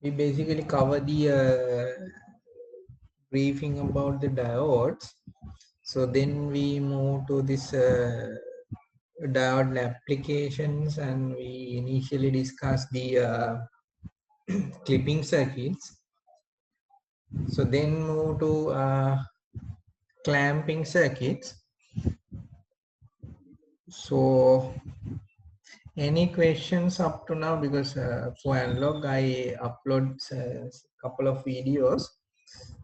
we basically cover the briefing about the diodes. So then we move to this diode applications, and we initially discuss the clipping circuits. So then move to clamping circuits. So any questions up to now? Because for analog I upload a couple of videos.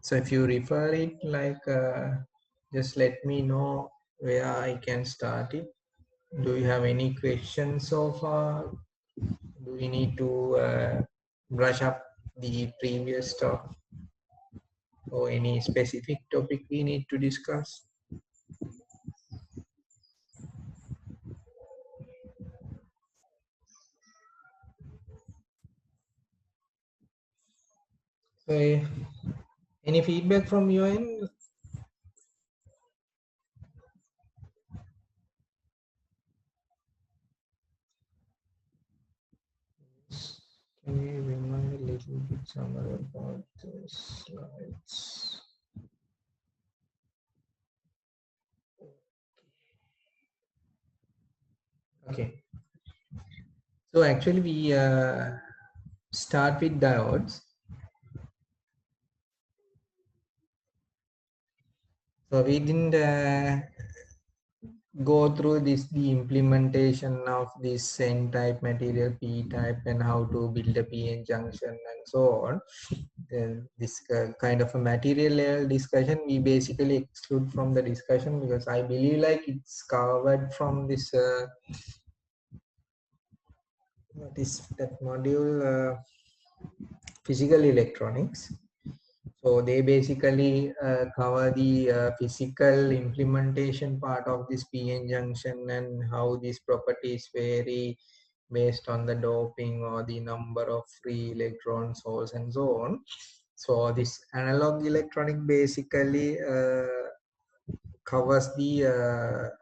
So if you refer it, like just let me know where I can start it. Do you have any questions so far? Do we need to brush up the previous talk, or any specific topic we need to discuss? So, any feedback from your end? Can you remind a little bit somewhere about the slides? Okay. So actually we start with diodes. So we didn't go through the implementation of this N-type material, P-type, and how to build a PN junction and so on. This kind of a material level discussion we basically exclude from the discussion, because I believe like it's covered from this what is that module, physical electronics. So they basically cover the physical implementation part of this PN junction, and how these properties vary based on the doping or the number of free electrons, holes, and so on. So this analog electronic basically covers the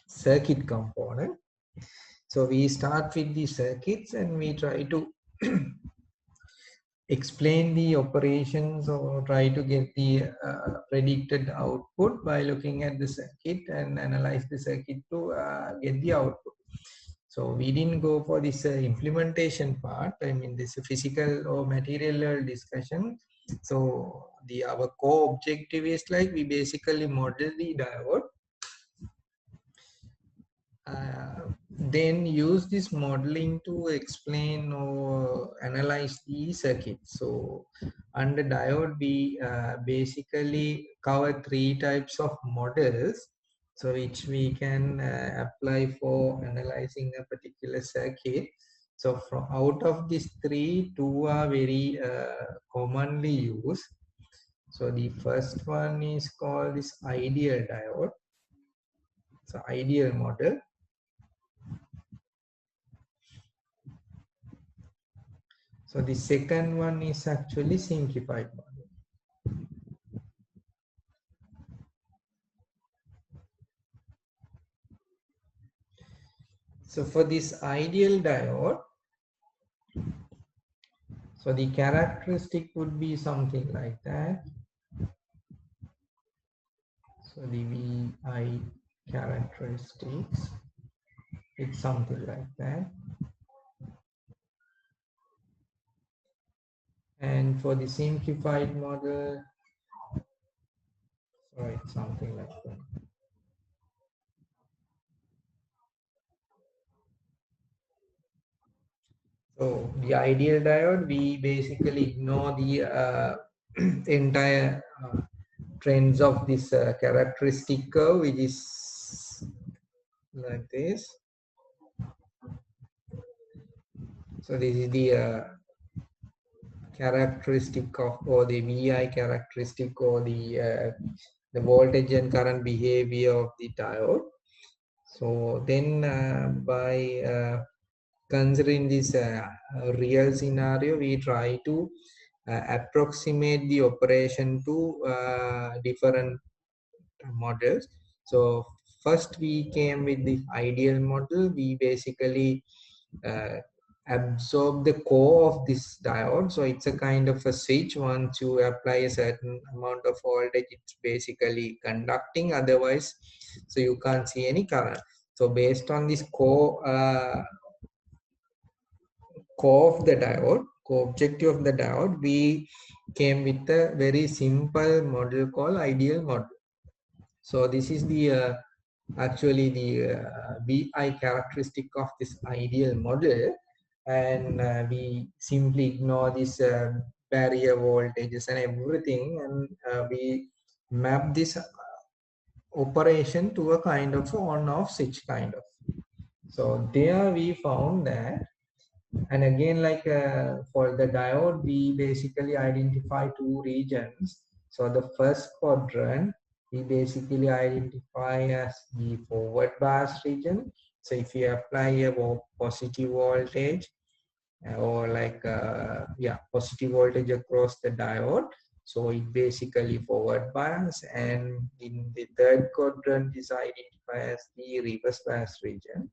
circuit component. So we start with the circuits, and we try to explain the operations, or try to get the predicted output by looking at the circuit and analyze the circuit to get the output. So we didn't go for this implementation part. I mean, this physical or material discussion. So our core objective is like we basically model the diode, then use this modeling to explain or analyze the circuit. So under diode, we basically cover three types of models, so which we can apply for analyzing a particular circuit. So from out of these three, two are very commonly used. So the first one is called this ideal diode. So ideal model. So the second one is actually simplified model. So for this ideal diode, so the characteristic would be something like that. So the VI characteristics, it's something like that. And for the simplified model, so it's something like that. So the ideal diode, we basically ignore the entire trends of this characteristic curve, which is like this. So this is the characteristic of, or the VI characteristic, or the voltage and current behavior of the diode. So then by considering this real scenario, we try to approximate the operation to different models. So first we came with the ideal model. We basically absorb the core of this diode. So it's a kind of a switch. Once you apply a certain amount of voltage, it's basically conducting, otherwise so you can't see any current. So based on this core of the diode, core objective of the diode, we came with a very simple model called ideal model. So this is the actually the VI characteristic of this ideal model, and we simply ignore this barrier voltages and everything, and we map this operation to a kind of on-off switch kind of. So there we found that, and again, like for the diode, we basically identify two regions. So the first quadrant, we basically identify as the forward bias region. So if you apply a positive voltage or like, yeah, positive voltage across the diode, so it basically forward bias. And in the third quadrant is identified as the reverse bias region.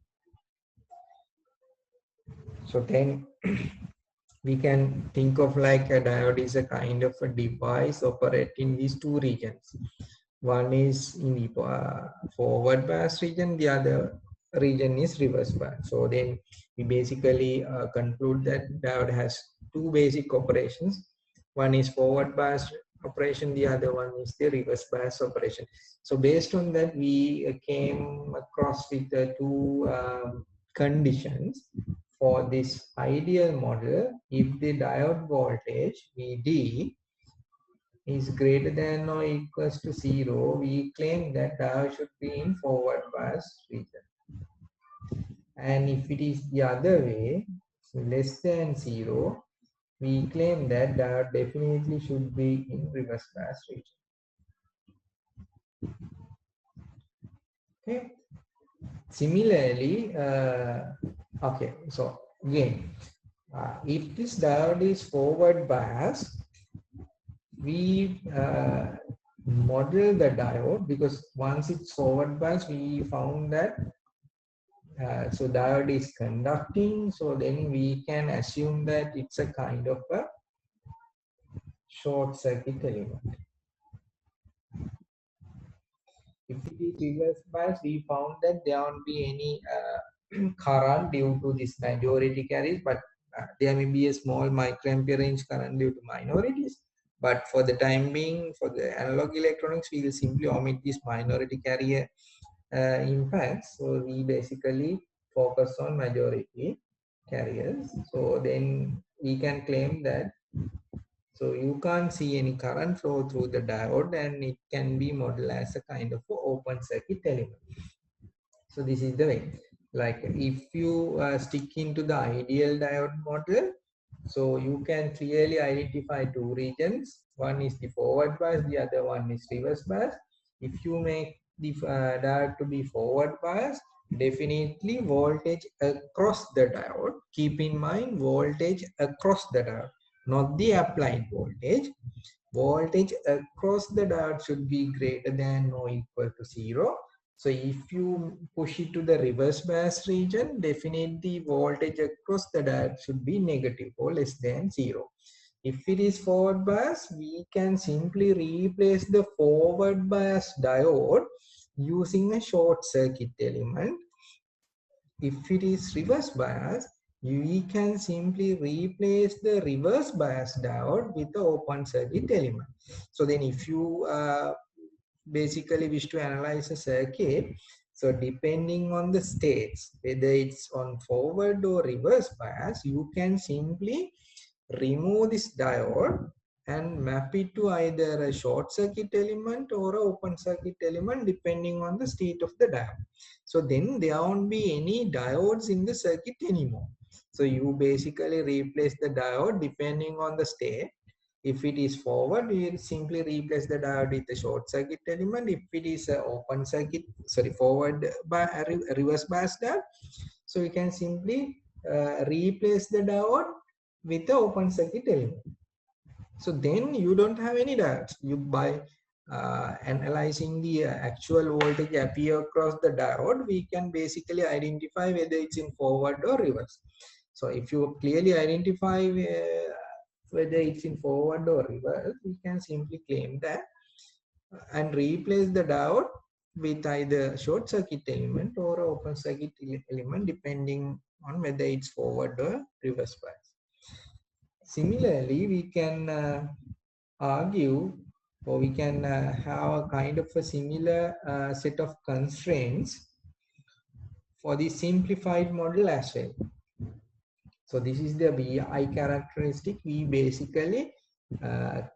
So then we can think of like a diode is a kind of a device operating these two regions. One is in the forward bias region, the other region is reverse bias. So then we basically conclude that diode has two basic operations. One is forward bias operation, the other one is the reverse bias operation. So based on that, we came across with the two conditions for this ideal model. If the diode voltage VD is greater than or equals to 0, we claim that diode should be in forward bias region. And if it is the other way, so less than 0, we claim that diode definitely should be in reverse bias region. Okay. Similarly, okay, so again, if this diode is forward bias, we model the diode, because once it's forward bias, we found that so diode is conducting, so then we can assume that it's a kind of a short circuit element. If it is reverse bias, we found that there won't be any current due to this majority carries, but there may be a small microampere range current due to minorities. But for the time being, for the analog electronics, we will simply omit this minority carrier impacts. So we basically focus on majority carriers. So then we can claim that, so you can't see any current flow through the diode, and it can be modeled as a kind of open circuit element. So this is the way. Like if you stick into the ideal diode model, so you can clearly identify two regions. One is the forward bias, the other one is reverse bias. If you make the diode to be forward bias, definitely voltage across the diode. Keep in mind voltage across the diode, not the applied voltage. Voltage across the diode should be greater than or equal to 0. So if you push it to the reverse bias region, definitely voltage across the diode should be negative or less than 0. If it is forward bias, we can simply replace the forward bias diode using a short circuit element. If it is reverse bias, we can simply replace the reverse bias diode with the open circuit element. So then if you basically wish to analyze a circuit, so depending on the states, whether it's on forward or reverse bias, you can simply remove this diode and map it to either a short circuit element or an open circuit element depending on the state of the diode. So then there won't be any diodes in the circuit anymore. So you basically replace the diode depending on the state. If it is forward, we will simply replace the diode with the short circuit element. If it is a open circuit, sorry, forward by reverse bias diode, so we can simply replace the diode with the open circuit element. So then you don't have any diodes. You by analyzing the actual voltage appear across the diode, we can basically identify whether it's in forward or reverse. So if you clearly identify whether it's in forward or reverse, we can simply claim that and replace the diode with either short circuit element or open circuit element depending on whether it's forward or reverse bias. Similarly, we can argue or we can have a kind of a similar set of constraints for the simplified model as well. So this is the VI characteristic. We basically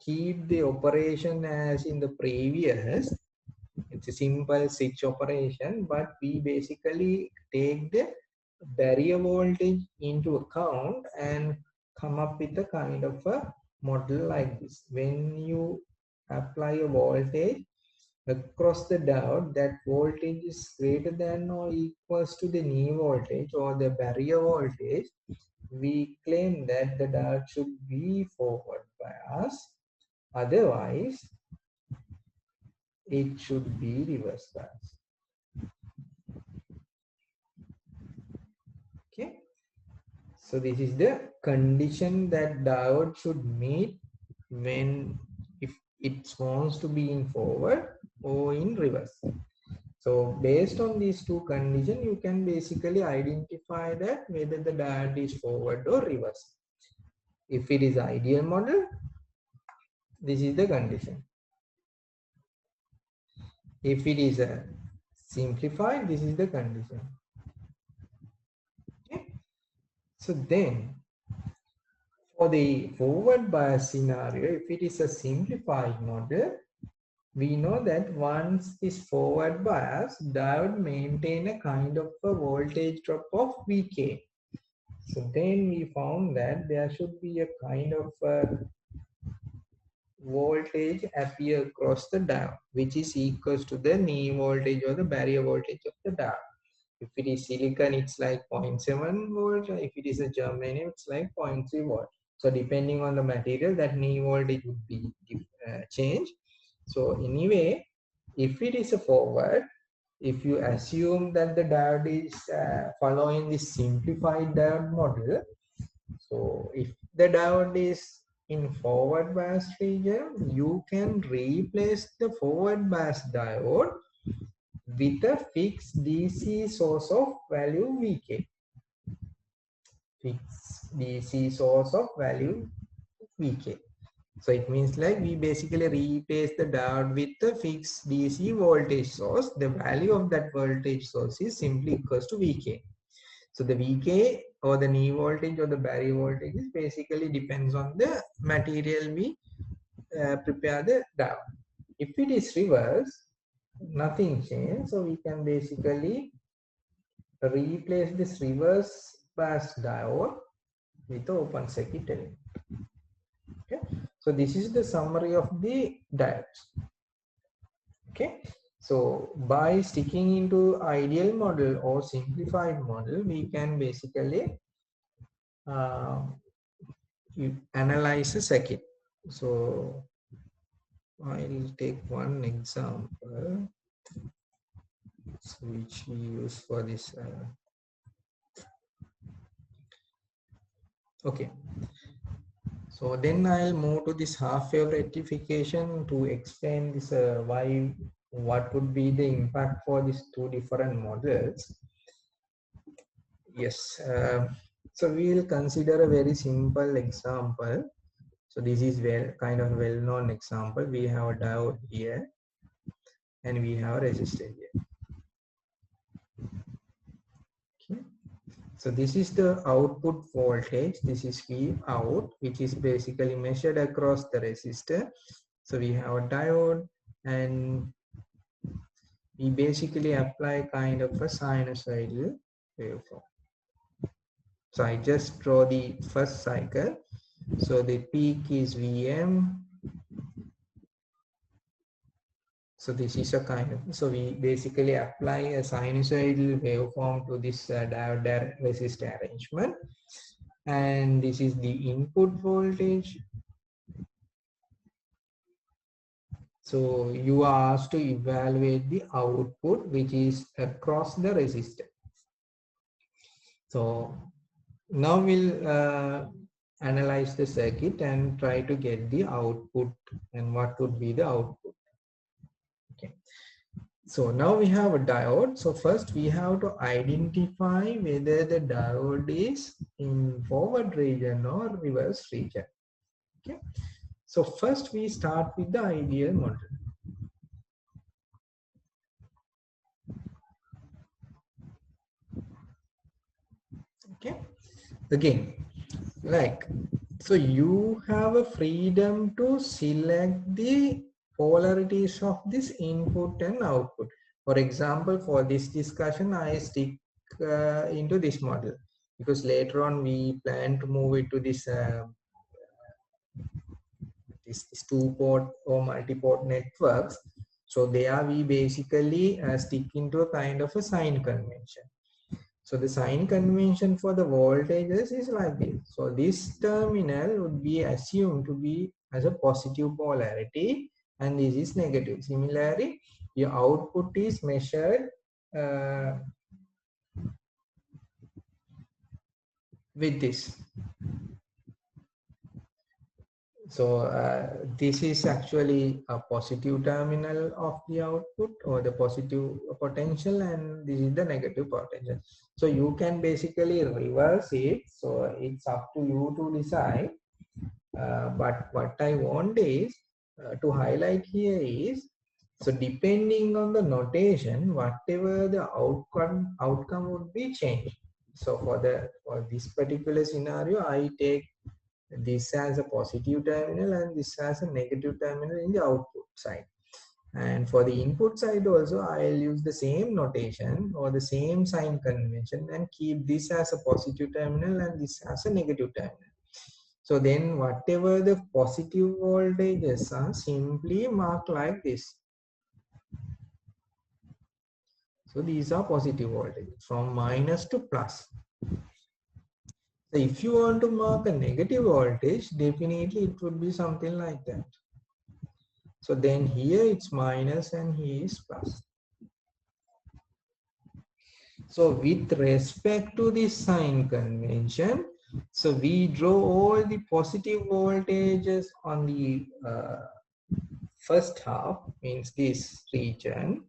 keep the operation as in the previous. It's a simple switch operation, but we basically take the barrier voltage into account and come up with a kind of a model like this. When you apply a voltage across the diode, that voltage is greater than or equals to the knee voltage or the barrier voltage, we claim that the diode should be forward bias. Otherwise, it should be reverse bias. Okay. So this is the condition that diode should meet when if it wants to be in forward or in reverse. So based on these two conditions, you can basically identify that whether the diode is forward or reverse. If it is ideal model, this is the condition. If it is a simplified, this is the condition. Okay. So then for the forward bias scenario, if it is a simplified model, we know that once this forward bias, diode maintain a kind of a voltage drop of Vk. So then we found that there should be a kind of a voltage appear across the diode, which is equals to the knee voltage or the barrier voltage of the diode. If it is silicon, it's like 0.7 volt. If it is a germanium, it's like 0.3 volt. So depending on the material, that knee voltage would be changed. So anyway, if it is a forward, if you assume that the diode is following the simplified diode model, so if the diode is in forward bias region, you can replace the forward bias diode with a fixed DC source of value Vk. Fixed DC source of value Vk. So it means like we basically replace the diode with a fixed DC voltage source. The value of that voltage source is simply equals to Vk. So the Vk or the knee voltage or the barrier voltage is basically depends on the material we prepare the diode. If it is reverse, nothing changes. So we can basically replace this reverse bias diode with the open circuit element. Okay, so this is the summary of the diodes. Okay, so by sticking into ideal model or simplified model, we can basically analyze a circuit. So I'll take one example which we use for this. Okay, so then I'll move to this half wave rectification to explain this what would be the impact for these two different models. Yes, so we will consider a very simple example. So this is kind of well-known example. We have a diode here and we have a resistor here. Okay. So this is the output voltage. This is V out, which is basically measured across the resistor. So we have a diode and we basically apply kind of a sinusoidal waveform. So I just draw the first cycle. So the peak is Vm. So this is a kind of, so we basically apply a sinusoidal waveform to this diode resistor arrangement. And this is the input voltage. So you are asked to evaluate the output, which is across the resistor. So Now we'll analyze the circuit and try to get the output and what would be the output. Okay. So now we have a diode. So first we have to identify whether the diode is in forward region or reverse region. Okay. So first we start with the ideal model. Okay. Again, like, so you have a freedom to select the polarities of this input and output. For example, for this discussion, I stick into this model because later on we plan to move it to this two-port or multi-port networks. So there we basically stick into a kind of a sign convention. So the sign convention for the voltages is like this. So this terminal would be assumed to be as a positive polarity and this is negative. Similarly, your output is measured with this. So this is actually a positive terminal of the output or the positive potential and this is the negative potential. So you can basically reverse it. So it's up to you to decide. But what I want is to highlight here is, so depending on the notation, whatever the outcome would be changed. So for this particular scenario, I take this as a positive terminal and this as a negative terminal in the output side. And for the input side also, I'll use the same notation or the same sign convention and keep this as a positive terminal and this as a negative terminal. So then whatever the positive voltages are simply marked like this. So these are positive voltages from minus to plus. So if you want to mark a negative voltage, definitely it would be something like that. So then here it's minus and here is plus. So with respect to this sign convention, so we draw all the positive voltages on the first half, means this region,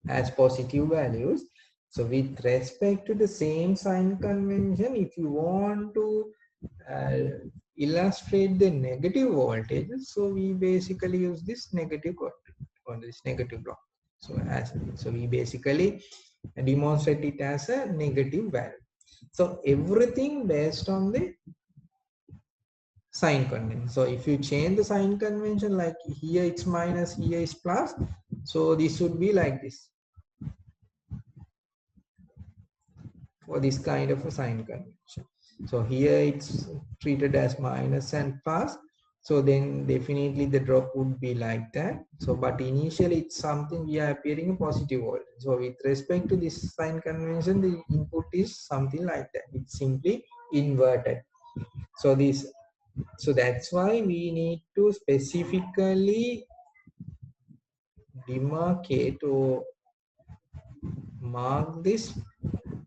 as positive values. So with respect to the same sign convention, if you want to illustrate the negative voltages, so we basically use this negative or this negative block. So we basically demonstrate it as a negative value. So everything based on the sign convention. So if you change the sign convention, like here it's minus, here is plus, so this would be like this for this kind of a sign convention. So here it's treated as minus and plus, so then definitely the drop would be like that. So but initially it's something we are appearing a positive voltage. So with respect to this sign convention, the input is something like that. It's simply inverted. So that's why we need to specifically demarcate or mark this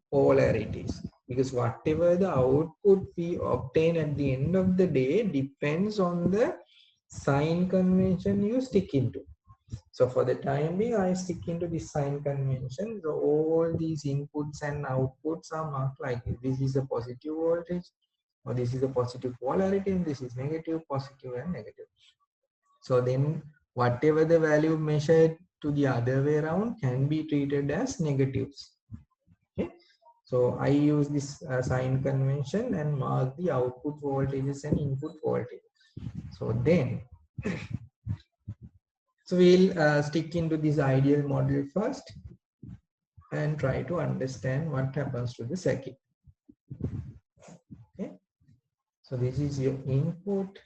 polarities, because whatever the output we obtain at the end of the day depends on the sign convention you stick into. So for the time being, I stick into the sign convention. So all these inputs and outputs are marked like this. This is a positive voltage, or this is a positive polarity, and this is negative, positive, and negative. So then whatever the value measured to the other way around can be treated as negatives. Okay. So I use this sign convention and mark the output voltages and input voltage. So then, so we'll stick into this ideal model first and try to understand what happens to the circuit. Okay. So this is your input.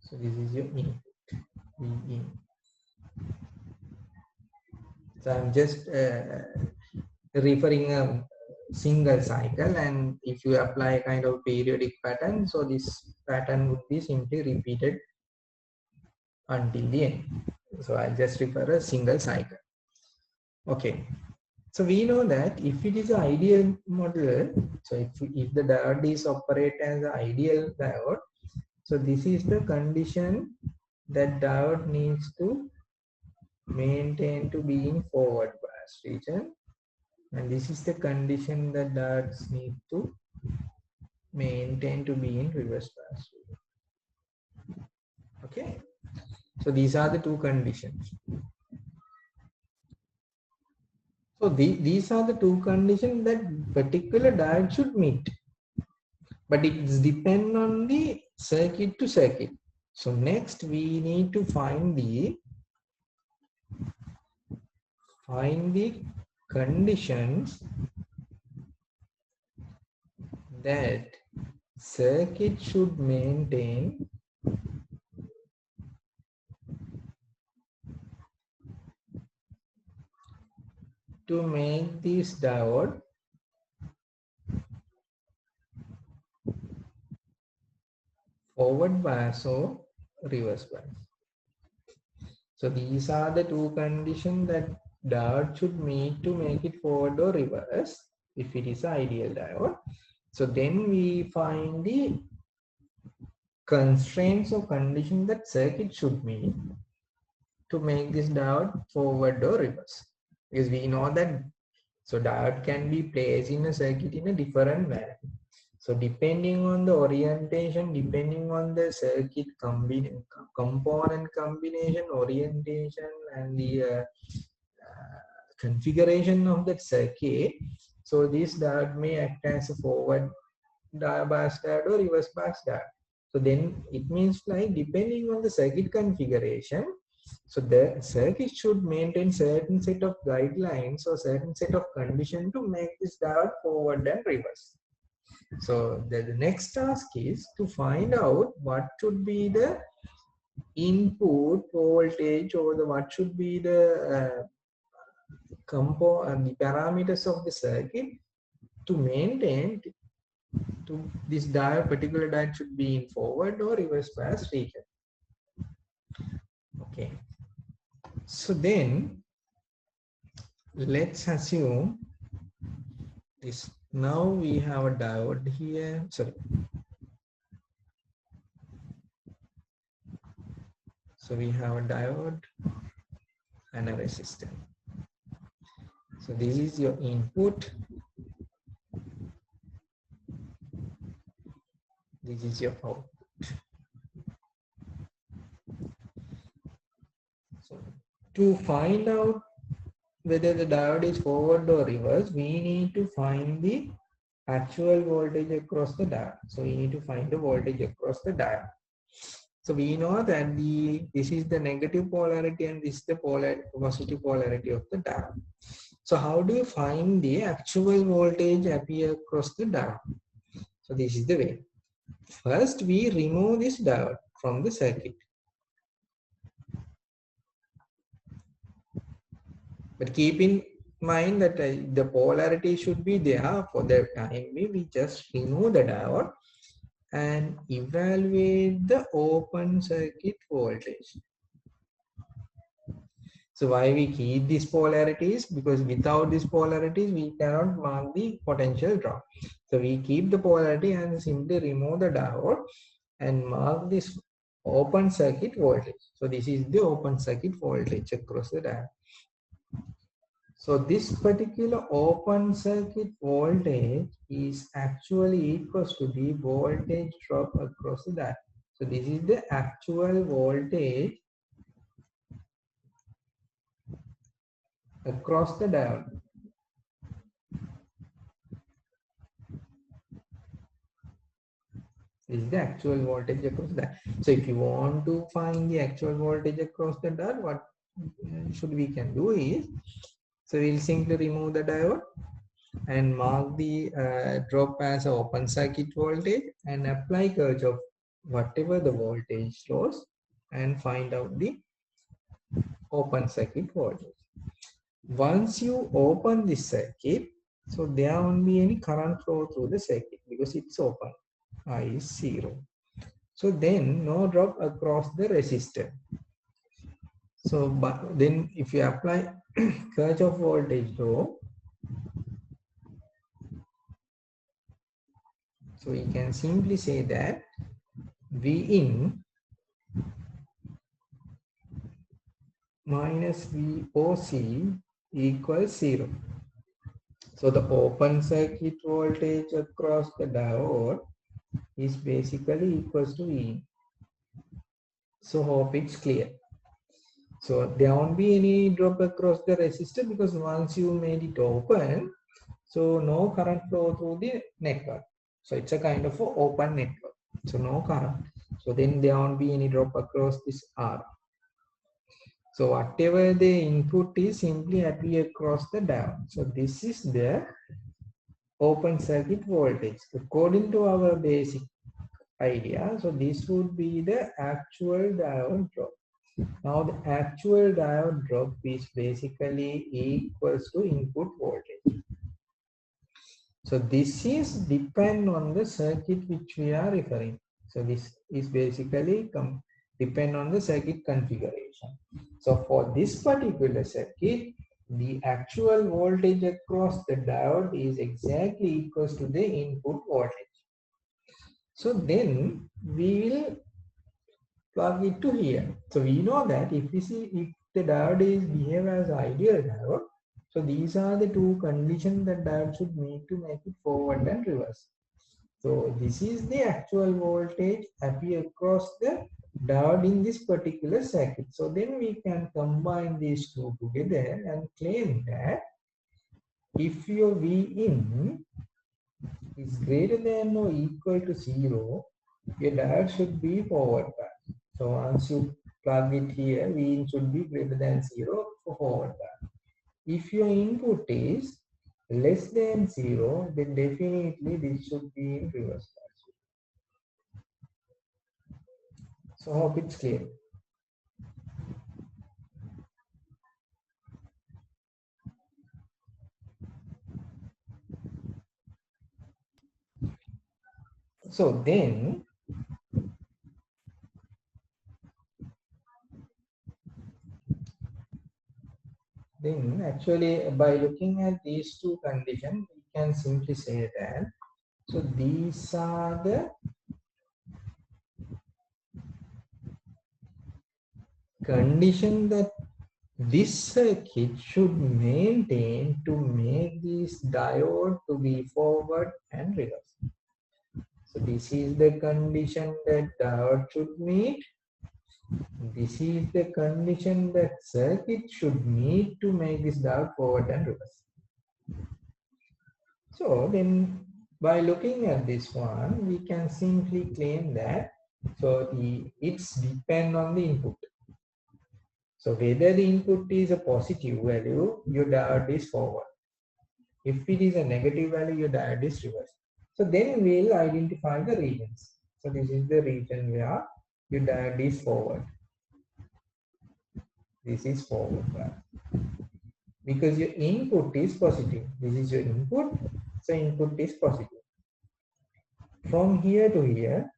So this is your input, Vin. So I'm just referring a single cycle, and if you apply a kind of periodic pattern, so this pattern would be simply repeated until the end. So I'll just refer a single cycle. Okay. So we know that if it is an ideal model, so if the diode is operate as an ideal diode, so this is the condition that diode needs to maintain to be in forward bias region, and this is the condition that diodes need to maintain to be in reverse bias region. Okay, so these are the two conditions. So these are the two conditions that particular diode should meet, but it depends on the circuit to circuit. So next we need to find the conditions that circuit should maintain to make this diode forward bias or reverse bias. So these are the two conditions that diode should meet to make it forward or reverse if it is an ideal diode. So then we find the constraints or conditions that circuit should meet to make this diode forward or reverse. Because we know that so diode can be placed in a circuit in a different manner. So depending on the orientation, depending on the circuit component combination, orientation, and the configuration of that circuit, so this diode may act as a forward bias diode or reverse bias diode. So then it means like depending on the circuit configuration, so the circuit should maintain certain set of guidelines or certain set of conditions to make this diode forward and reverse. So the next task is to find out what should be the input voltage or what should be the the parameters of the circuit to maintain to this diode, particular diode should be in forward or reverse bias region. Okay. So then let's assume this. Now we have a diode here. Sorry. So we have a diode and a resistor. So this is your input. This is your output. So to find out whether the diode is forward or reverse, we need to find the actual voltage across the diode. So we need to find the voltage across the diode. So we know that this is the negative polarity and this is the positive polarity of the diode. So how do you find the actual voltage appear across the diode? So this is the way. First, we remove this diode from the circuit. But keep in mind that the polarity should be there. For the time we just remove the diode and evaluate the open circuit voltage. So why we keep these polarities? Because without these polarities, we cannot mark the potential drop. So we keep the polarity and simply remove the diode and mark this open circuit voltage. So this is the open circuit voltage across the diode. So this particular open circuit voltage is actually equals to the voltage drop across the diode. So this is the actual voltage across the diode. This is the actual voltage across that. So if you want to find the actual voltage across the diode, what should we can do is, so we'll simply remove the diode and mark the drop as an open circuit voltage and apply Kirchhoff whatever the voltage loss and find out the open circuit voltage. Once you open this circuit, so there won't be any current flow through the circuit because it's open. I is 0. So then no drop across the resistor. So, but then if you apply Kirchhoff voltage law, so we can simply say that V in minus VOC equals 0. So the open circuit voltage across the diode is basically equals to V. So hope it's clear. So there won't be any drop across the resistor because once you made it open, so no current flow through the network. So it's a kind of an open network. So no current. So then there won't be any drop across this R. So whatever the input is simply appear across the diode. So this is the open circuit voltage according to our basic idea. So this would be the actual diode drop. Now the actual diode drop is basically equals to input voltage. So this is depend on the circuit which we are referring. So this is basically depend on the circuit configuration. So for this particular circuit, the actual voltage across the diode is exactly equals to the input voltage. So then we will plug it to here. So we know that if we see if the diode is behave as ideal diode, so these are the two conditions that diode should meet to make it forward and reverse. So this is the actual voltage appear across the diode in this particular circuit. So then we can combine these two together and claim that if your V in is greater than or equal to 0, your diode should be forward bias. So once you plug it here, V in should be greater than 0 for forward bias. If your input is less than 0, then definitely this should be in reverse bias. So hope it's clear. So then actually by looking at these two conditions, we can simply say that so these are the condition that this circuit should maintain to make this diode to be forward and reverse. So this is the condition that diode should meet. This is the condition that circuit should meet to make this diode forward and reverse. So then by looking at this one, we can simply claim that so it's depend on the input. So whether the input is a positive value, your diode is forward. If it is a negative value, your diode is reverse. So then we'll identify the regions. So this is the region where your diode is forward. This is forward bias. Because your input is positive. This is your input. So input is positive. From here to here,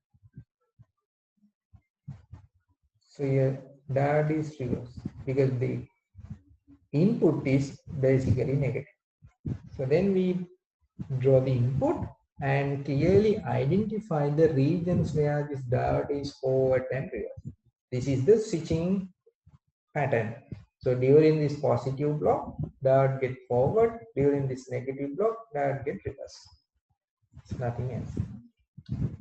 so your diode is reverse because the input is basically negative. So then we draw the input and clearly identify the regions where this diode is forward and reverse. This is the switching pattern. So during this positive block, diode get forward. During this negative block, diode get reverse. It's nothing else.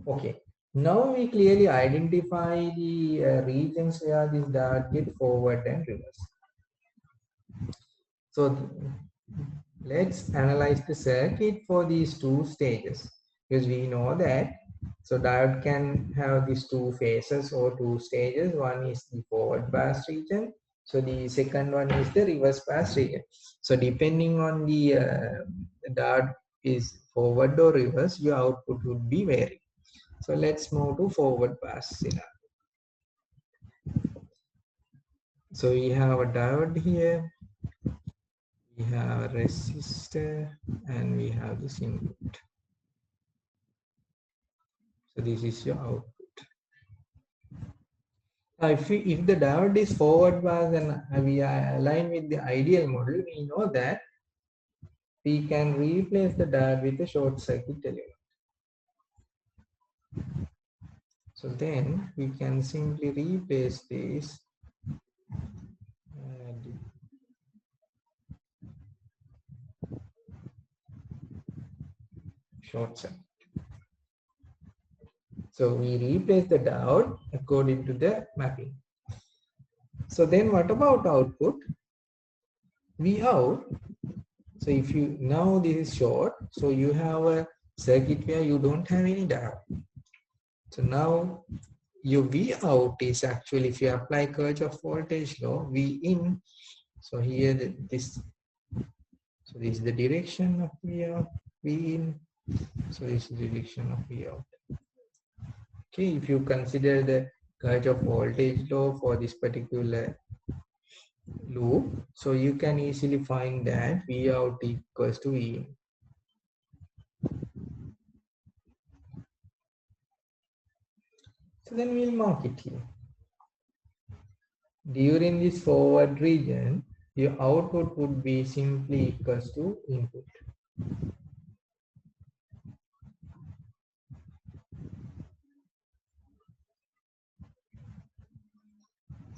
Okay. Now we clearly identify the regions where this diode get forward and reverse. So let's analyze the circuit for these two stages because we know that so diode can have these two phases or two stages. One is the forward bias region. So the second one is the reverse bias region. So depending on the diode is forward or reverse, your output would be varied. So let's move to forward bias scenario. So we have a diode here. We have a resistor and we have this input. So this is your output. If the diode is forward bias and we are aligned with the ideal model, we know that we can replace the diode with a short circuit element. So then we can simply replace this short circuit. So we replace the diode according to the mapping. So then what about output? Vout. So if you now this is short, so you have a circuit where you don't have any diode. So now your V out is actually, if you apply Kirchhoff voltage law, V in. So here this, so this is the direction of V out, V in. So this is the direction of V out. Okay, if you consider the Kirchhoff voltage law for this particular loop, so you can easily find that V out equals to V in. So then we'll mark it here. During this forward region, your output would be simply equals to input.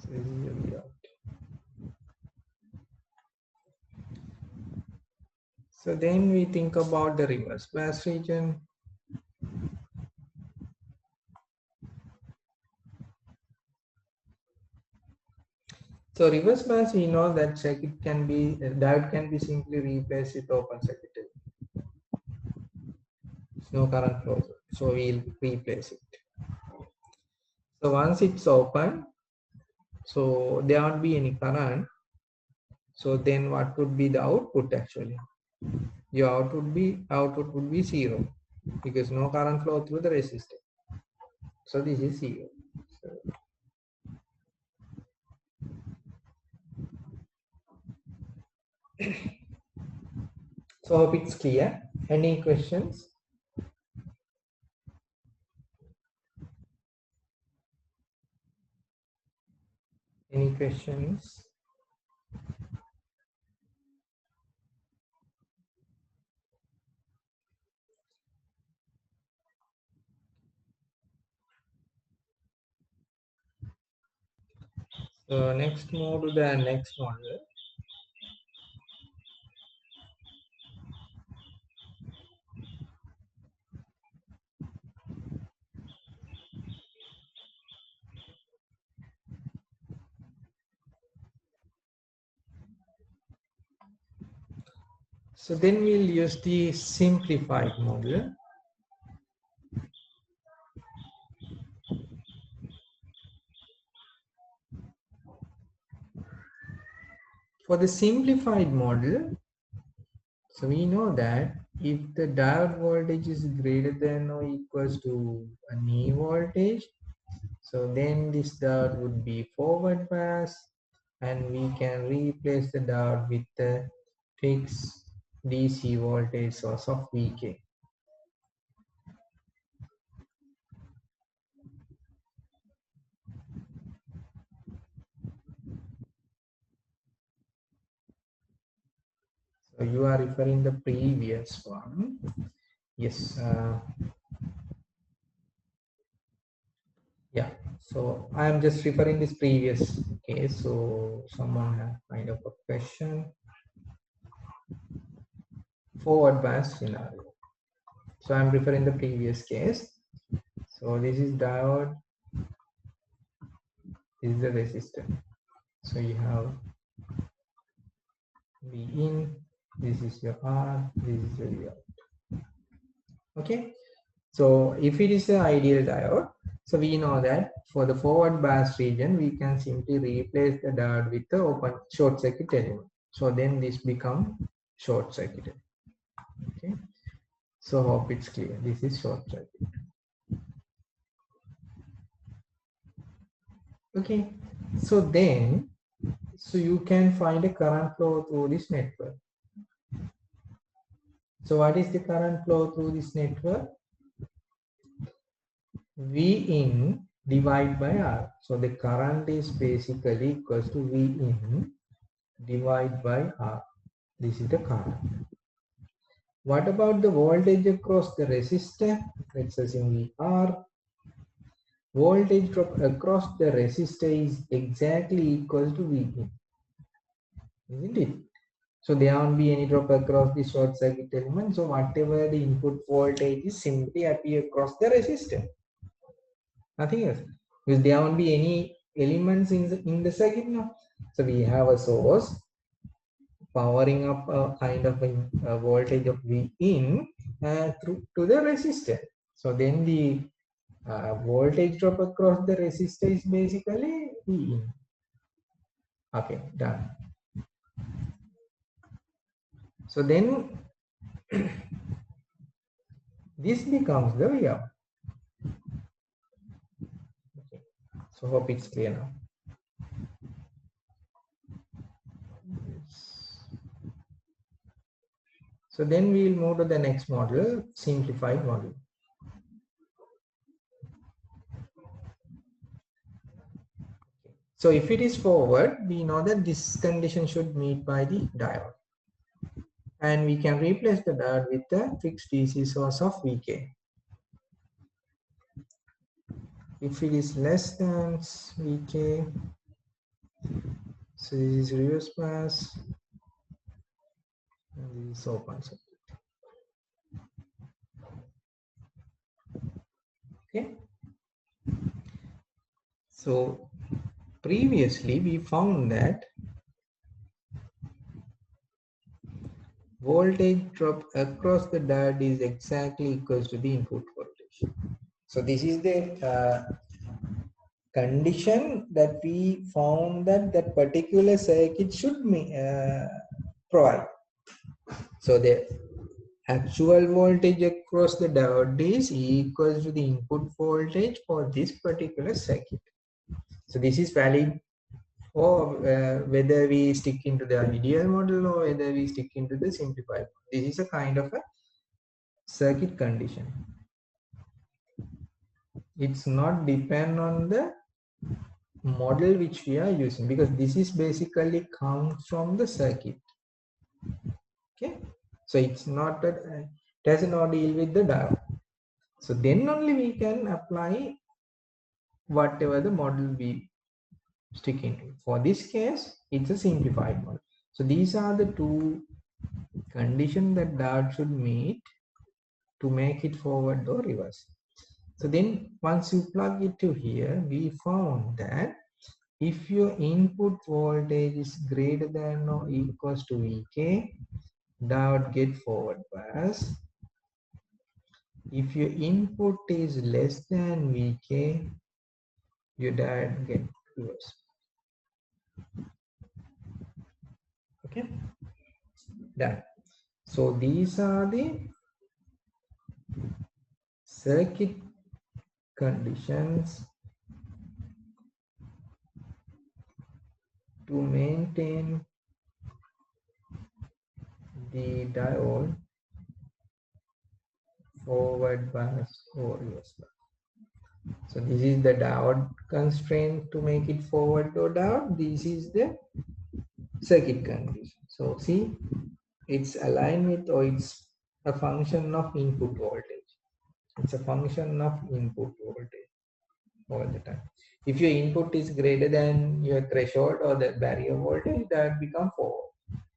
So this is your V out. So then we think about the reverse bias region. So reverse bias, we know that circuit can be, diode can be simply replaced with open circuit. There's no current flow, so we'll replace it. So once it's open, so there won't be any current. So then what would be the output actually? Your output would be 0 because no current flow through the resistor. So this is 0. So hope it's clear. Any questions? Any questions? So next move to the next model. So then we'll use the simplified model. For the simplified model, so we know that if the diode voltage is greater than or equals to a knee voltage, so then this diode would be forward bias, and we can replace the diode with the fixed DC voltage source of Vk. So you are referring the previous one. Yes. Yeah. So I am just referring this previous case. So someone had kind of a question. Forward bias scenario. So I'm referring the previous case. So this is diode. This is the resistor. So you have V in. This is your R. This is your V out. Okay. So if it is an ideal diode, so we know that for the forward bias region, we can simply replace the diode with the open short circuit element. So then this become short circuit. Okay. So hope it's clear. This is short circuit. Okay. So then, so you can find a current flow through this network. So what is the current flow through this network? V in divide by R. So the current is basically equals to V in divide by R. This is the current. What about the voltage across the resistor? Let's assume VR. Voltage drop across the resistor is exactly equal to V in, isn't it? So there won't be any drop across the short circuit element. So whatever the input voltage is simply appear across the resistor. Nothing else. Because there won't be any elements in the circuit now. So we have a source powering up a kind of a voltage of V in through to the resistor. So then the voltage drop across the resistor is basically V in. Okay, done. So then this becomes the V out. Okay. So hope it's clear now. So then we will move to the next model, simplified model. So if it is forward, we know that this condition should meet by the diode. And we can replace the diode with a fixed DC source of Vk. If it is less than Vk, so this is reverse bias, and this is open circuit. Okay. So previously we found that voltage drop across the diode is exactly equals to the input voltage. So this is the condition that we found that that particular circuit should provide. So the actual voltage across the diode is equals to the input voltage for this particular circuit. So this is valid for whether we stick into the ideal model or whether we stick into the simplified. This is a kind of a circuit condition. It's not depend on the model which we are using, because this is basically comes from the circuit. Okay, so it's not that it does not deal with the diode. So then only we can apply whatever the model we stick into. For this case, it's a simplified model. So these are the two conditions that diode should meet to make it forward or reverse. So then once you plug it to here, we found that if your input voltage is greater than or equals to Vk, diode get forward bias. If your input is less than Vk, your diode get reverse. Okay, done. So these are the circuit conditions to maintain the diode forward bias or reverse bias. So this is the diode constraint to make it forward or down. This is the circuit condition. So see, it's aligned with, or it's a function of input voltage. It's a function of input voltage all the time. If your input is greater than your threshold or the barrier voltage, that become forward.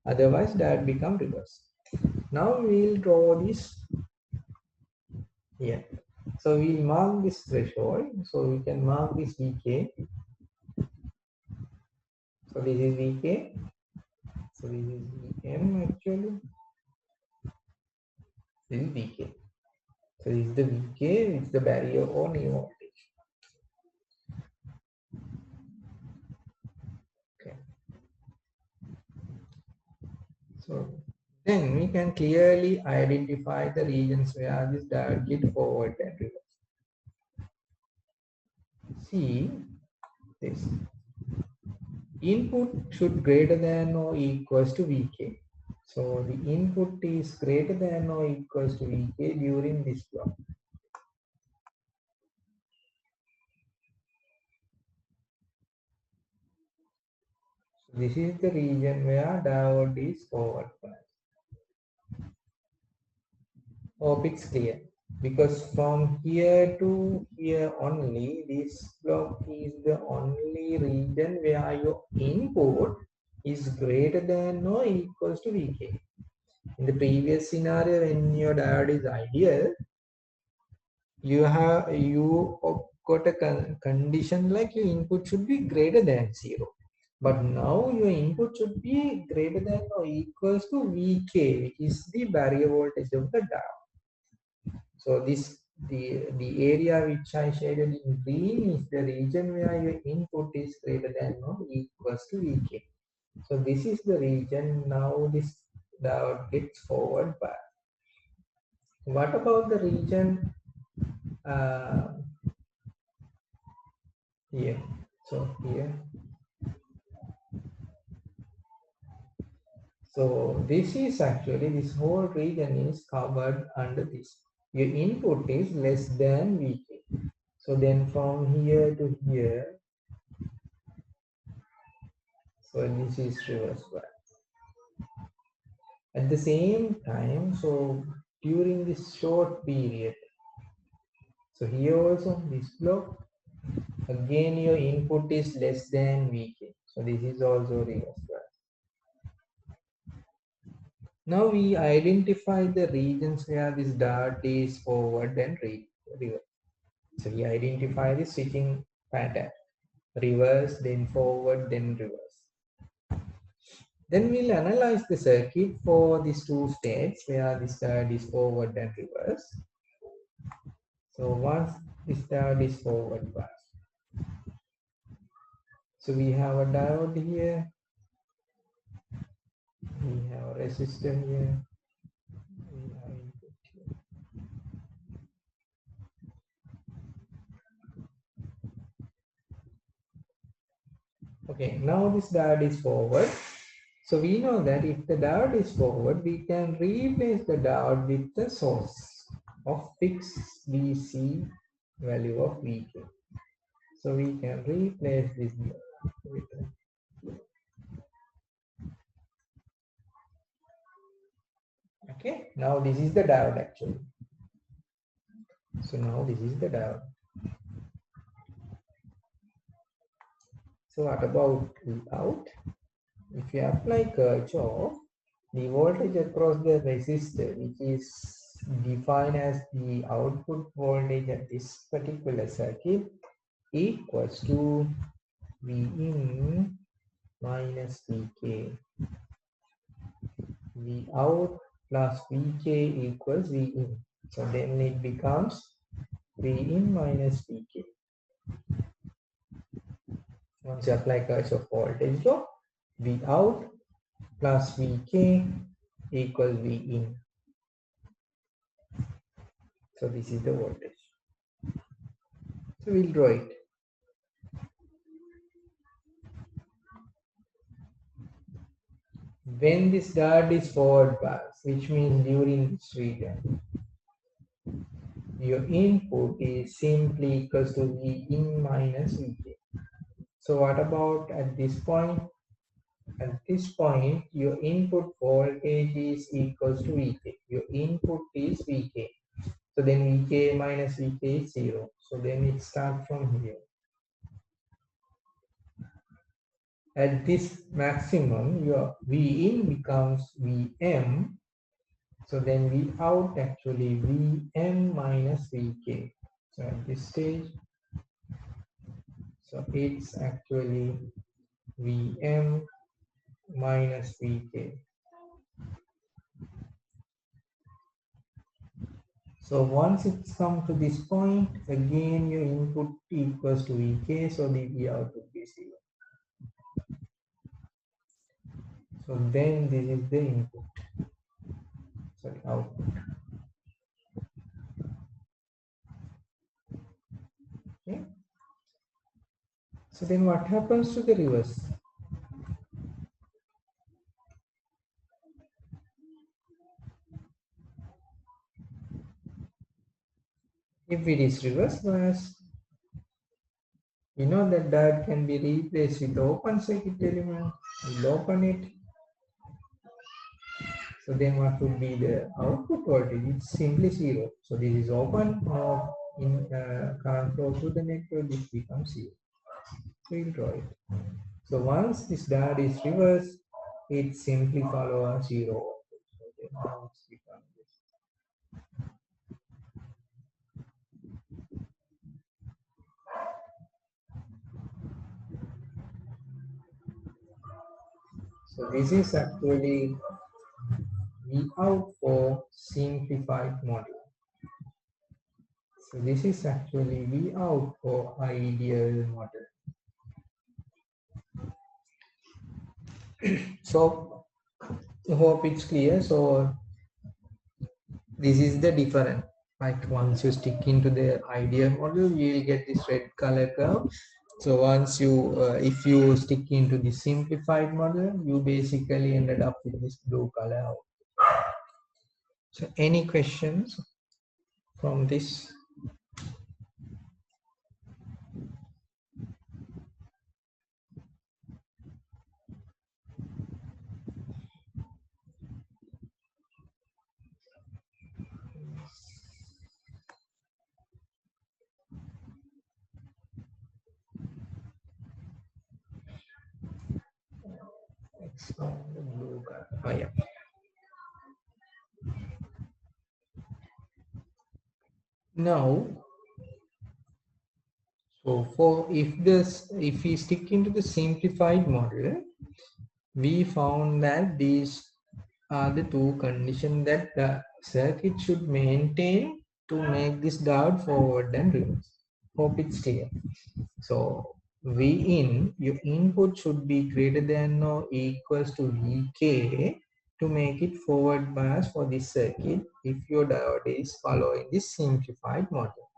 Otherwise, that become reverse. Now we'll draw this here. So we'll mark this threshold. So we can mark this Vk. So this is Vk. So this is Vm actually. This is Vk. So this is the Vk, it's the barrier or new voltage. Okay. So then we can clearly identify the regions where this diode get forward and reverse. See this. Input should greater than or equals to Vk. So the input is greater than or equals to Vk during this block. This is the region where diode is forward biased. Hope it's clear. Because from here to here only, this block is the only region where your input is greater than or equals to Vk. In the previous scenario, when your diode is ideal, you got a condition like your input should be greater than 0. But now your input should be greater than or equals to Vk, which is the barrier voltage of the diode. So the area which I shaded in green is the region where your input is greater than or equals to Vk. So this is the region now this diode gets forward bias. What about the region uh, here? So here, so this is actually this whole region is covered under this. Your input is less than Vk. So then from here to here, so this is reverse bias. At the same time, so during this short period, so here also this block, again your input is less than Vk. So this is also reverse bias. Now we identify the regions where this dart is forward and reverse. So we identify the switching pattern, reverse, then forward, then reverse. Then we'll analyze the circuit for these two states where this dart is forward and reverse. So once this dart is forward bias, so we have a diode here, we have a resistor here, we have input here. Okay, now this diode is forward. So we know that if the diode is forward, we can replace the diode with the source of fixed DC value of Vk. So we can replace this with okay. Now this is the diode actually. So now this is the diode. So what about Vout? If you apply Kirchhoff, the voltage across the resistor, which is defined as the output voltage at this particular circuit, equals to V in minus Vk. V out plus Vk equals V in. So then it becomes V in minus Vk. Once you apply Kirchhoff voltage law, V out plus Vk equals V in. So this is the voltage. So we'll draw it. When this dart is forward bias, which means during this region, your input is simply equals to V in minus Vk. So what about at this point? At this point, your input voltage is equals to Vk. Your input is Vk. So then Vk minus Vk is 0. So then it starts from here. At this maximum, your V in becomes Vm. So then V out actually Vm minus Vk. So at this stage, so it's actually Vm minus Vk. So once it's come to this point, again your input equals to Vk, so the V out would be 0. So then this is the input, sorry, output. Okay. So then what happens to the reverse? If it is reverse bias, You know that diode can be replaced with open circuit element. We'll open it. So then what would be the output voltage? It's simply zero. So this is open, no in current flow through the network, it becomes zero. So we'll draw it. So once this diode is reversed, it simply follows a zero voltage. Okay, now it's become this. So this is actually V out for simplified model. So this is actually V out for ideal model. So I hope it's clear. So this is the difference. Like once you stick into the ideal model, you will get this red color curve. So once you, if you stick into the simplified model, you basically ended up with this blue color. So any questions from this? Expand the blue color. Oh yeah. Now, so for if we stick into the simplified model, we found that these are the two conditions that the circuit should maintain to make this diode forward and reverse. Hope it's clear. So V in, your input should be greater than or equals to Vk to make it forward bias for this circuit if your diode is following this simplified model.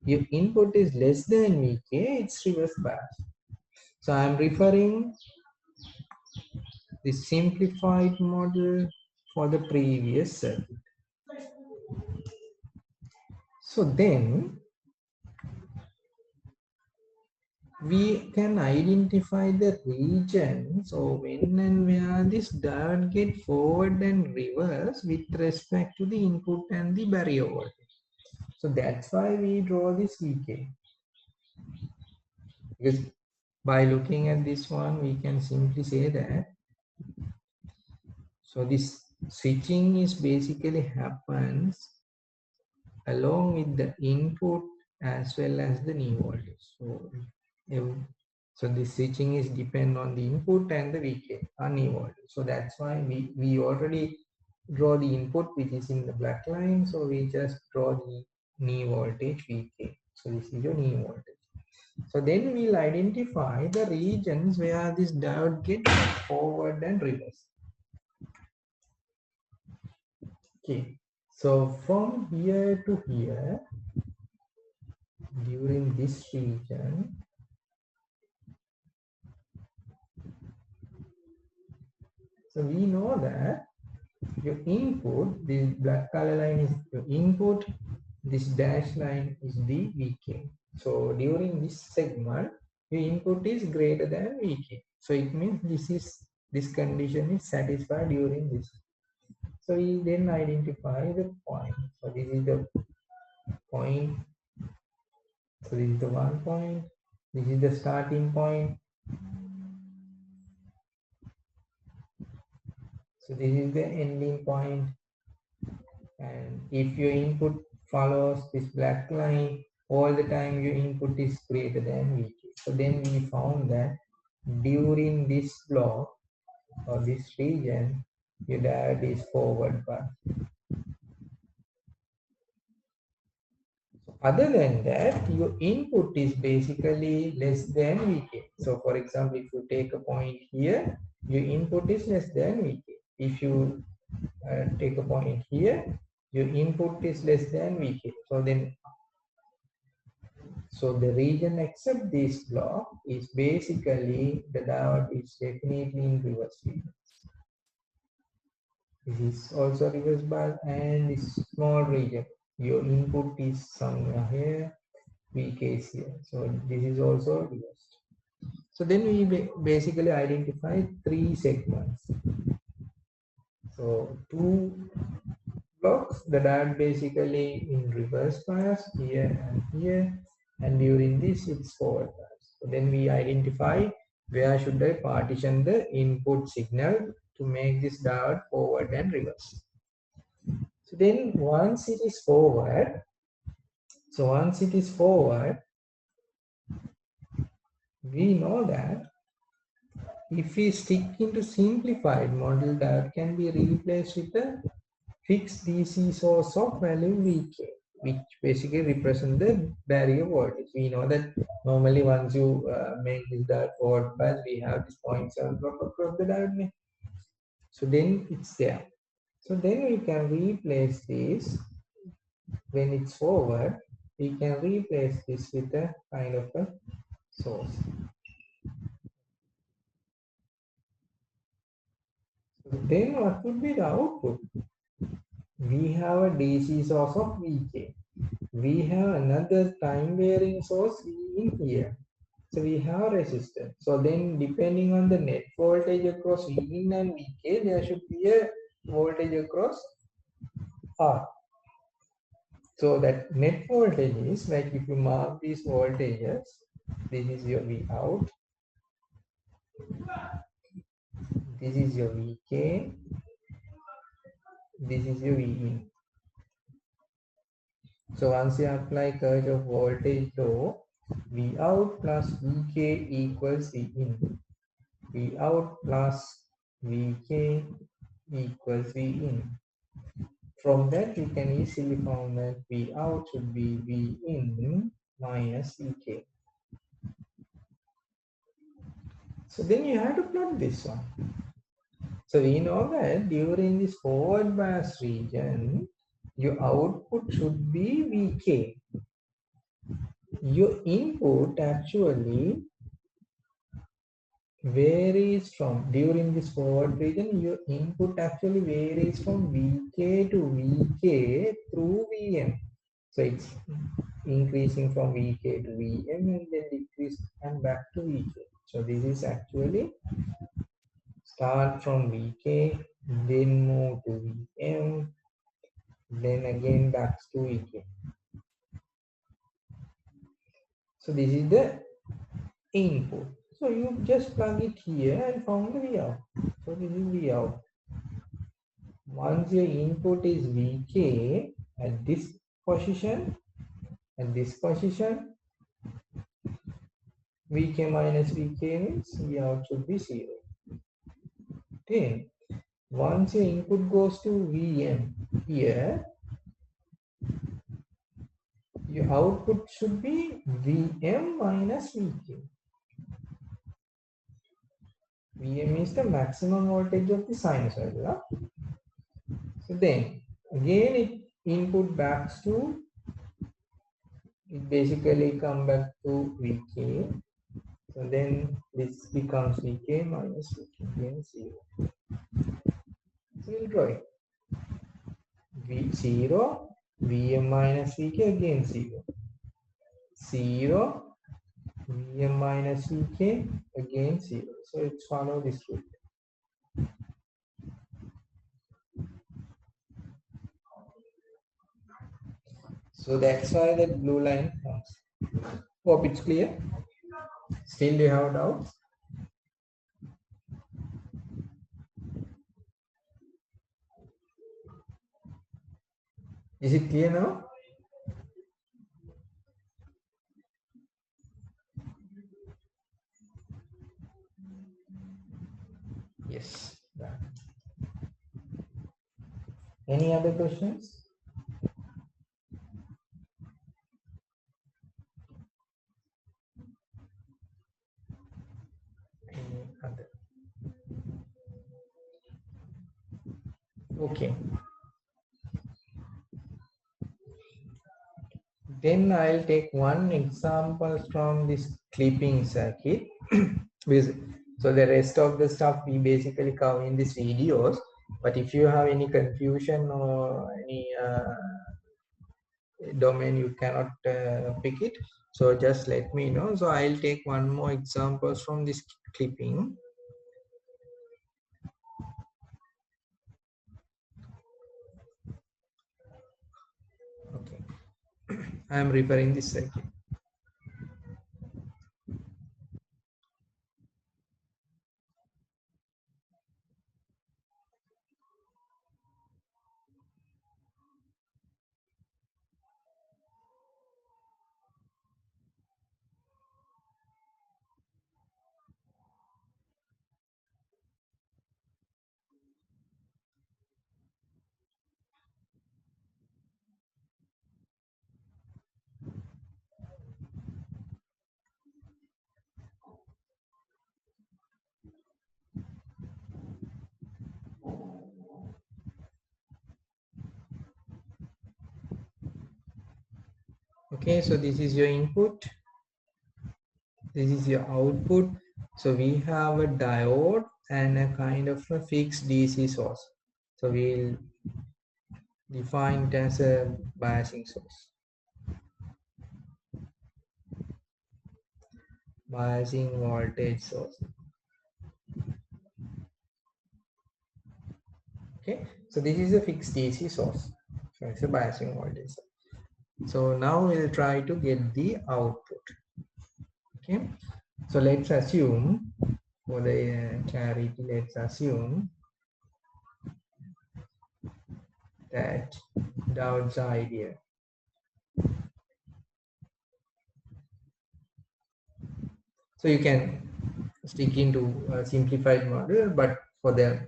If input is less than Vk, it's reverse bias. So I'm referring the simplified model for the previous circuit. So then we can identify the region. So when and where this diode get forward and reverse with respect to the input and the barrier voltage. So that's why we draw this VK. Because by looking at this one, we can simply say that. So this switching is basically happens along with the input as well as the new voltage. So so the switching is depend on the input and the VK, new voltage. So that's why we already draw the input which is in the black line. So we just draw the knee voltage VK. So this is your knee voltage. So then we'll identify the regions where this diode gets forward and reverse. Okay. So from here to here, during this region, so we know that your input, this black color line is your input, this dash line is the VK. So during this segment, your input is greater than VK. So it means this condition is satisfied during this. So we then identify the point. So this is the point. So this is the 1 point. This is the starting point. So this is the ending point. And if your input follows this black line, all the time your input is greater than VK. So then we found that during this block or this region, your diode is forward bias. Other than that, your input is basically less than VK. So for example, if you take a point here, your input is less than VK. If you take a point here, your input is less than VK. So the region except this block is basically the diode is definitely in reverse region. This is also reverse bias and this small region. Your input is somewhere here Vk is here. So this is also reversed. So then we basically identify 3 segments. So 2 blocks, the diode basically in reverse bias here and here, and during this it's forward bias. So then we identify where should I partition the input signal to make this diode forward and reverse. So then once it is forward, we know that if we stick into simplified model, that can be replaced with a fixed DC source of value Vk, which basically represent the barrier voltage. We know that normally once you make this diode forward bias, we have this 0.7 block across the diode. So then it's there. So then we can replace this when it's forward. We can replace this with a kind of a source. So then what would be the output? We have a DC source of Vk. We have another time varying source V in here. So we have resistance. So then depending on the net voltage across V in and Vk, there should be a voltage across R. So that net voltage is like if you mark these voltages, this is your V out, this is your Vk, this is your V in. So once you apply Kirchhoff voltage law, V out plus Vk equals V in. V out plus Vk equals V in. From that, you can easily find that V out should be V in minus Vk. So then you have to plot this one. So we know that during this forward bias region, your output should be Vk. Your input actually varies from, during this forward region, your input actually varies from Vk to Vk through Vm. So it's increasing from Vk to Vm and then decrease and back to Vk. So this is actually start from Vk, then move to Vm, then again back to Vk. So this is the input. So you just plug it here and found the V out. So this is V out. Once your input is Vk at this position, Vk minus Vk means V out should be 0. Okay. Once your input goes to Vm here, your output should be Vm minus Vk. Vm is the maximum voltage of the sinusoid. Huh? So then again it input back to, it basically come back to Vk. So then this becomes Vk minus Vk, again 0. So we'll draw it. V0, Vm minus Vk, again 0. 0, Vm minus Vk, again 0. So it's follow this route. So that's why the blue line comes. Hope it's clear. Still do you have doubts? Is it clear now? Yes. Any other questions? Any other? Okay. Then I'll take one example from this clipping circuit. So the rest of the stuff we basically cover in these videos. But if you have any confusion or domain you cannot pick it, so just let me know. So I'll take one more examples from this clipping. Okay, I am referring this circuit. Okay, so this is your input, this is your output. So we have a diode and a kind of a fixed DC source. So we'll define it as a biasing source. Biasing voltage source. Okay, so this is a fixed DC source. So it's a biasing voltage source. So now we'll try to get the output. Okay, so let's assume for the clarity, let's assume that diodes are ideal. So you can stick into a simplified model, but for the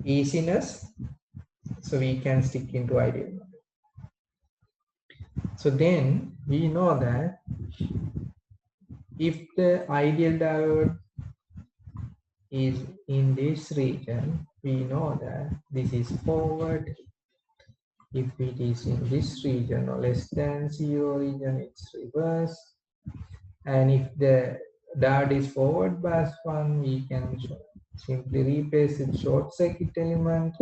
easiness, so we can stick into ideal model. So then we know that if the ideal diode is in this region, we know that this is forward. If it is in this region or less than 0 region, it's reverse. And if the diode is forward bias one, we can simply replace the short circuit element.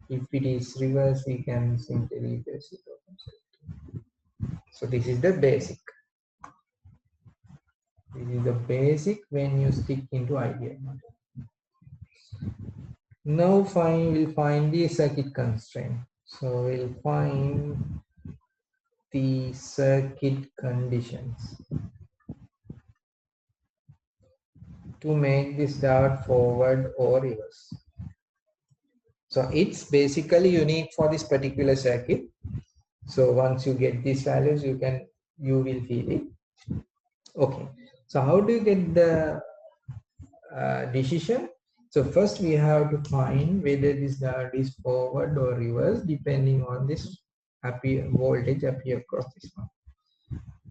If it is reverse, we can simply replace it open circuit. So this is the basic. This is the basic when you stick into ideal model. Now we'll find the circuit constraint. So we'll find the circuit conditions to make this diode forward or reverse. So it's basically unique for this particular circuit. So once you get these values, you will feel it. Okay. So how do you get the decision? So first we have to find whether this diode is forward or reverse depending on this voltage appear across this one.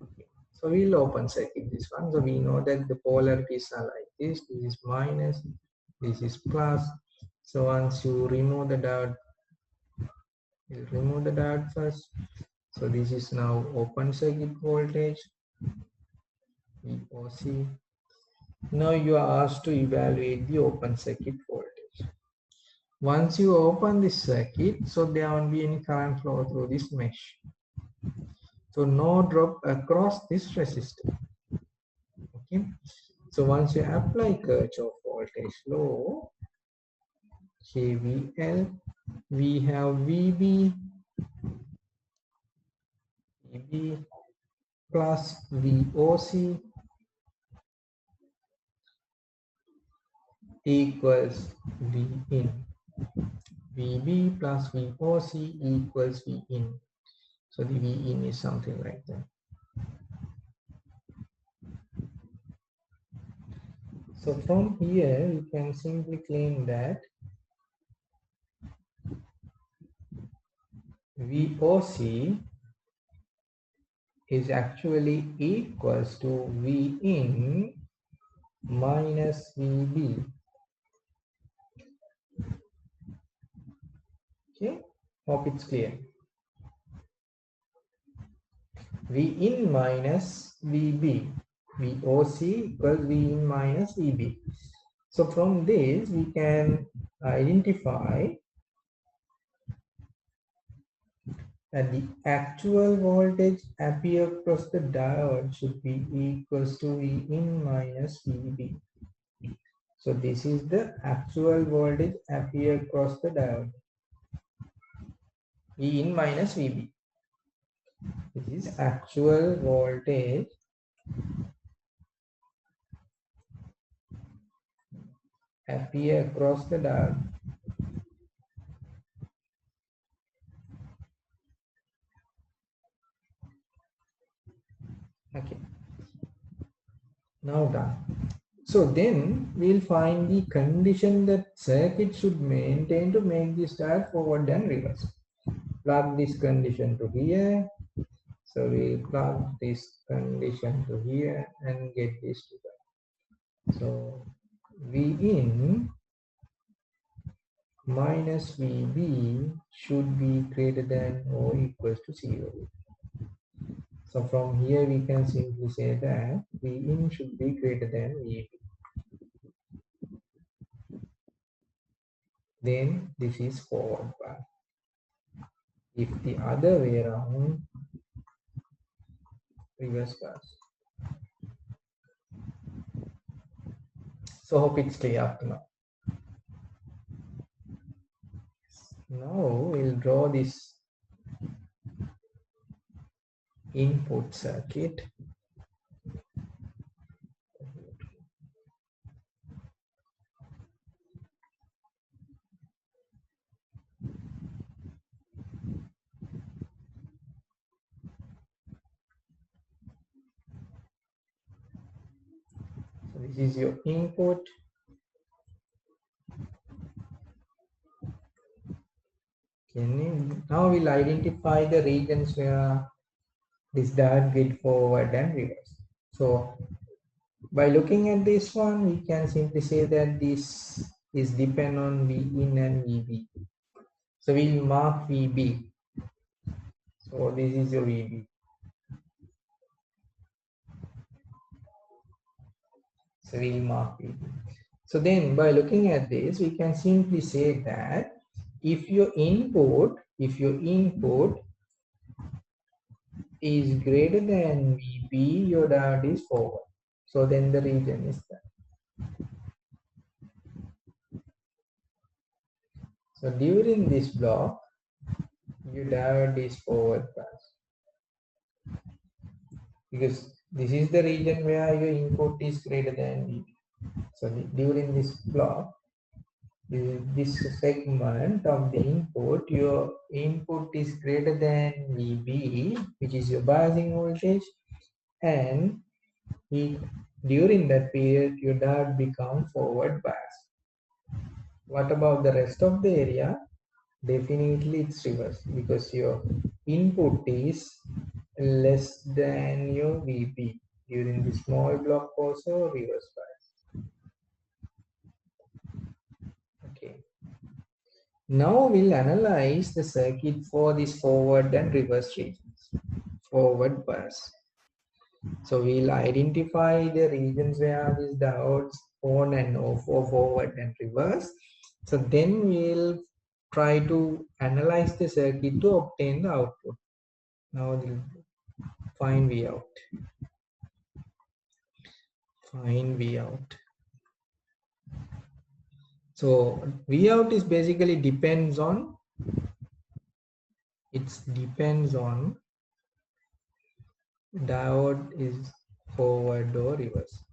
Okay. So we'll open circuit this one. So we know that the polarities are like this. This is minus, this is plus. So once you remove the diode, we'll remove the diode first. So this is now open circuit voltage, VOC. Now you are asked to evaluate the open circuit voltage. Once you open this circuit, so there won't be any current flow through this mesh. So no drop across this resistor. Okay. So once you apply Kirchhoff voltage law, KVL, we have VB plus VOC equals V in. VB plus VOC equals V in. So the V in is something like that. So from here, you can simply claim that VOC is actually equals to V in minus VB. Okay, hope it's clear. V in minus VB. VOC equals V in minus VB. So from this, we can identify and the actual voltage appear across the diode should be equals to V in minus VB. So this is the actual voltage appear across the diode, V in minus VB. This is actual voltage appear across the diode. Okay, now done. So then we'll find the condition that circuit should maintain to make this diode forward and reverse. Plug this condition to here. So we plug this condition to here and get this to that. So V in minus VB should be greater than or equals to 0. So from here we can simply say that V in should be greater than VB. Then this is forward bias. If the other way around, reverse bias. So hope it's clear up to now. Now we'll draw this input circuit. So this is your input. Now we'll identify the regions where this diode get forward and reverse. So by looking at this one, we can simply say that this is depend on V in and VB. So we'll mark VB. So this is your VB. So we'll mark VB. So then by looking at this, we can simply say that if your input is greater than VB, your diode is forward. So then the region is that. So during this block, your diode is forward bias, because this is the region where your input is greater than VB. So during this block, this segment of the input, your input is greater than VB, which is your biasing voltage, and during that period, your diode becomes forward bias. What about the rest of the area? Definitely it's reverse, because your input is less than your VB. During the small block also reverse bias. Okay. Now we'll analyze the circuit for these forward and reverse regions. Forward bias. So we'll identify the regions where these diodes on and off or forward and reverse. So then we'll try to analyze the circuit to obtain the output. Now we'll find V out. Find V out. So V out is basically depends on diode is forward or reverse.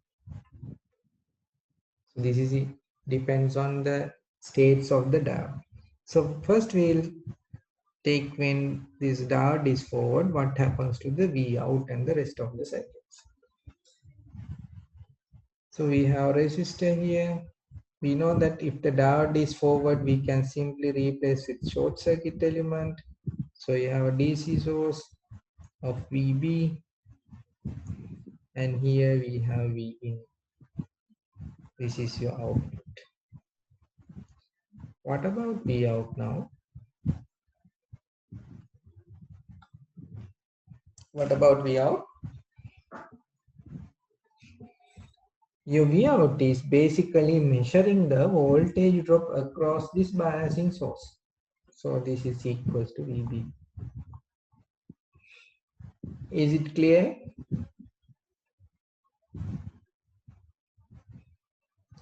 So this is it, depends on the states of the diode. So first we'll take when this diode is forward, what happens to the V out and the rest of the circuits. So we have resistor here. We know that if the diode is forward, we can simply replace with short circuit element. So you have a DC source of VB, and here we have V in. This is your output. What about V out now? What about V out? Your V out is basically measuring the voltage drop across this biasing source. So this is equals to VB. Is it clear?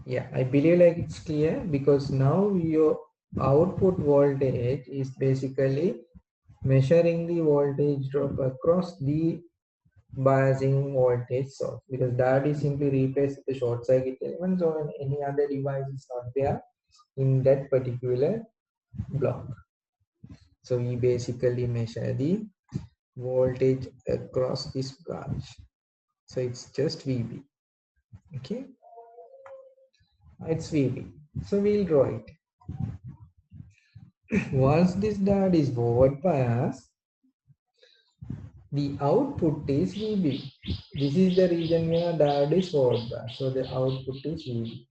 Yeah, I believe like it's clear because now your output voltage is basically measuring the voltage drop across the biasing voltage source, because that is simply replaced with the short circuit element, so any other device is not there in that particular block. So we basically measure the voltage across this branch. So it's just VB. Okay, it's VB. So we'll draw it. Once this dot is forward bias, the output is VB. This is the region where diode is forward bias. So the output is VB.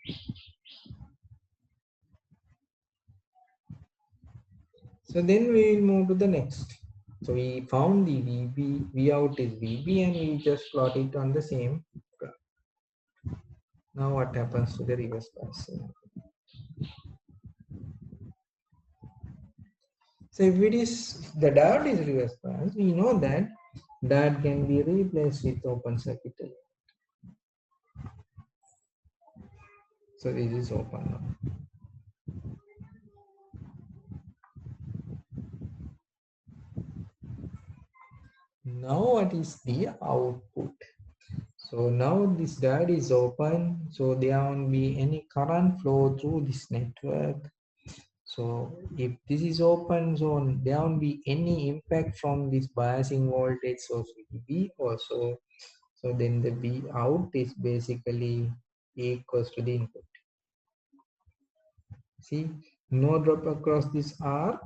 So then we will move to the next. So we found the VB, V out is VB, and we just plot it on the same graph. Now what happens to the reverse bias? So if it is the diode is reverse bias, we know that that can be replaced with open circuit. So this is open now. Now what is the output? So now this diode is open, so there won't be any current flow through this network. So if this is open, so there won't be any impact from this biasing voltage source VB also. So then the V out is basically equals to the input. See, no drop across this R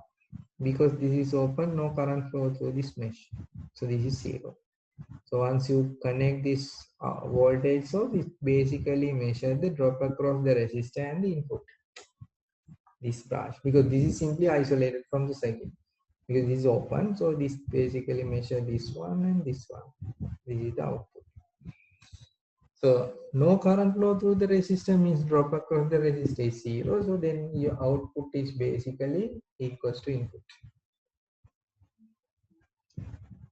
because this is open, no current flow through this mesh. So this is zero. So once you connect this voltage source, it basically measure the drop across the resistor and the input. This branch, because this is simply isolated from the circuit, because this is open, so this basically measure this one and this one. This is the output. So no current flow through the resistor means drop across the resistor is zero, so then your output is basically equals to input.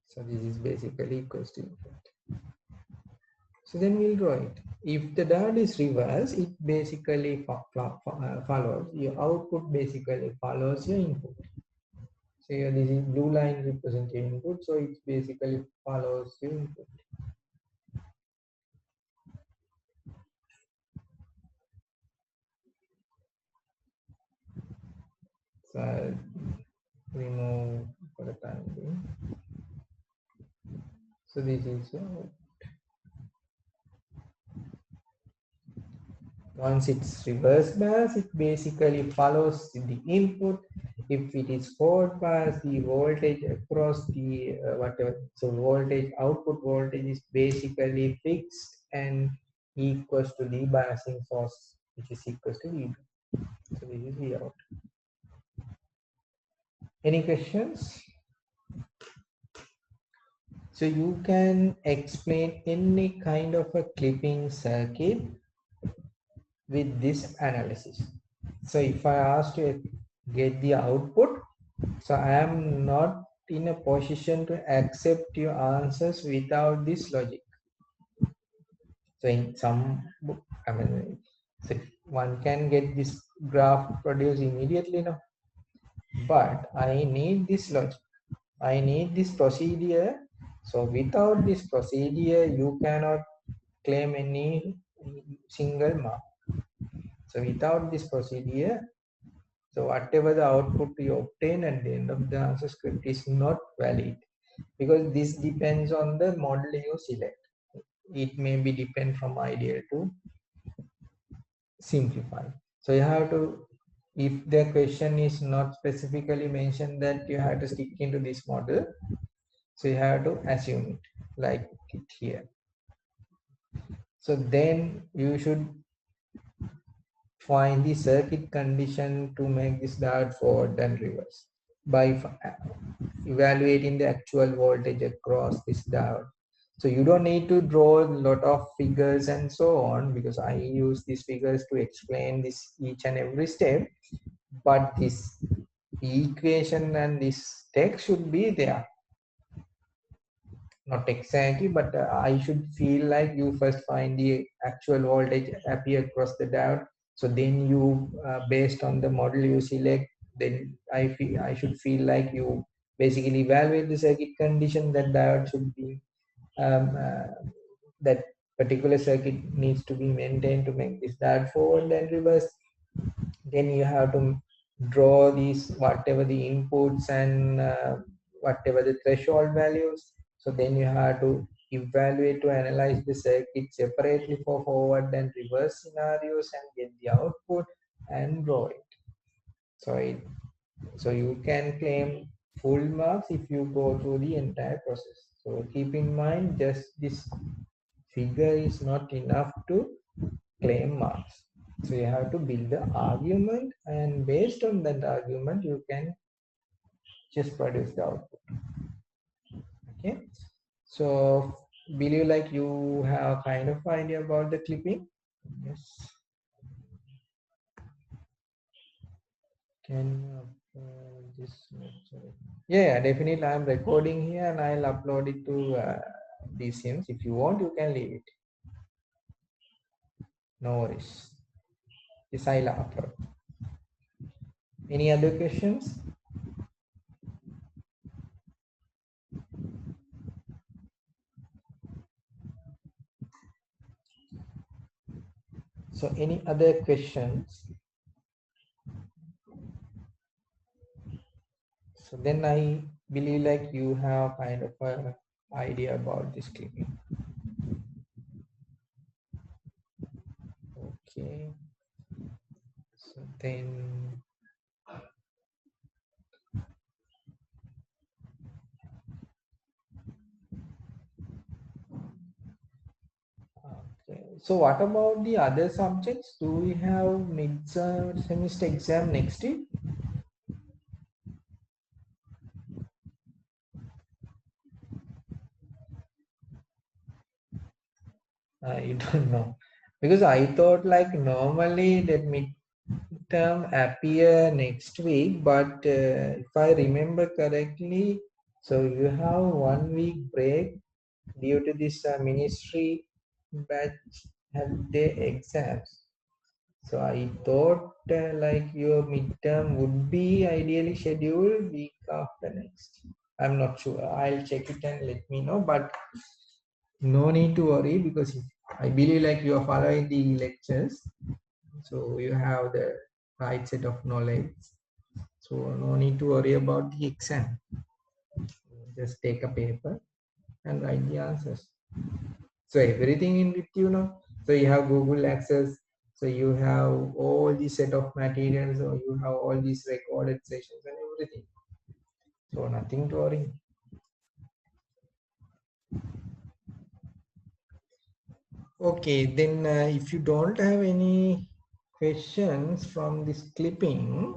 So this is basically equals to input. So then we'll draw it. If the diode is reverse, it basically follows your output, basically follows your input. So here this is blue line represents your input, so it basically follows your input. So I'll remove for the time being. So this is once it's reverse bias, it basically follows the input. If it is forward bias, the voltage across the whatever, so voltage output voltage is basically fixed and equals to the biasing source, which is equals to VB. So this is V out. Any questions? So you can explain any kind of a clipping circuit with this analysis. So if I ask you to get the output, so I am not in a position to accept your answers without this logic. So in some, I mean, so one can get this graph produced immediately now, but I need this logic. I need this procedure. So without this procedure, you cannot claim any single mark. So without this procedure, so whatever the output you obtain at the end of the answer script is not valid, because this depends on the model you select. It may be depend from ideal to simplify. So you have to, if the question is not specifically mentioned that you have to stick into this model, so you have to assume it like it here. So then you should find the circuit condition to make this diode forward and reverse by evaluating the actual voltage across this diode. So you don't need to draw a lot of figures and so on, because I use these figures to explain this each and every step, but this equation and this text should be there. not exactly, but I should feel like you first find the actual voltage appear across the diode. So then you, based on the model you select, then I should feel like you basically evaluate the circuit condition that diode should be, that particular circuit needs to be maintained to make this diode forward and reverse. Then you have to draw these whatever the inputs and whatever the threshold values. So then you have to evaluate to analyze the circuit separately for forward and reverse scenarios and get the output and draw it. So you can claim full marks if you go through the entire process. So keep in mind, just this figure is not enough to claim marks. So you have to build the argument, and based on that argument, you can just produce the output. Okay. So believe like you have kind of idea about the clipping. Yes. Can you upload this lecture? Yeah, definitely. I'm recording here and I'll upload it to these sims. If you want, you can leave it. No worries. This I'll upload. Any other questions? So any other questions? So then I believe like you have kind of a idea about this clipping. Okay. So then okay. So what about the other subjects? Do we have mid semester exam next week? I don't know. Because I thought like normally that midterm appear next week, but if I remember correctly, so you have 1 week break due to this ministry batch have their exams. So I thought like your midterm would be ideally scheduled week after next. I'm not sure. I'll check it and let me know. But no need to worry, because I believe like you are following the lectures, so you have the right set of knowledge. So no need to worry about the exam. Just take a paper and write the answers. So everything in with you now. So you have Google access. So you have all the set of materials, or you have all these recorded sessions and everything. So nothing to worry. Okay, then if you don't have any questions from this clipping,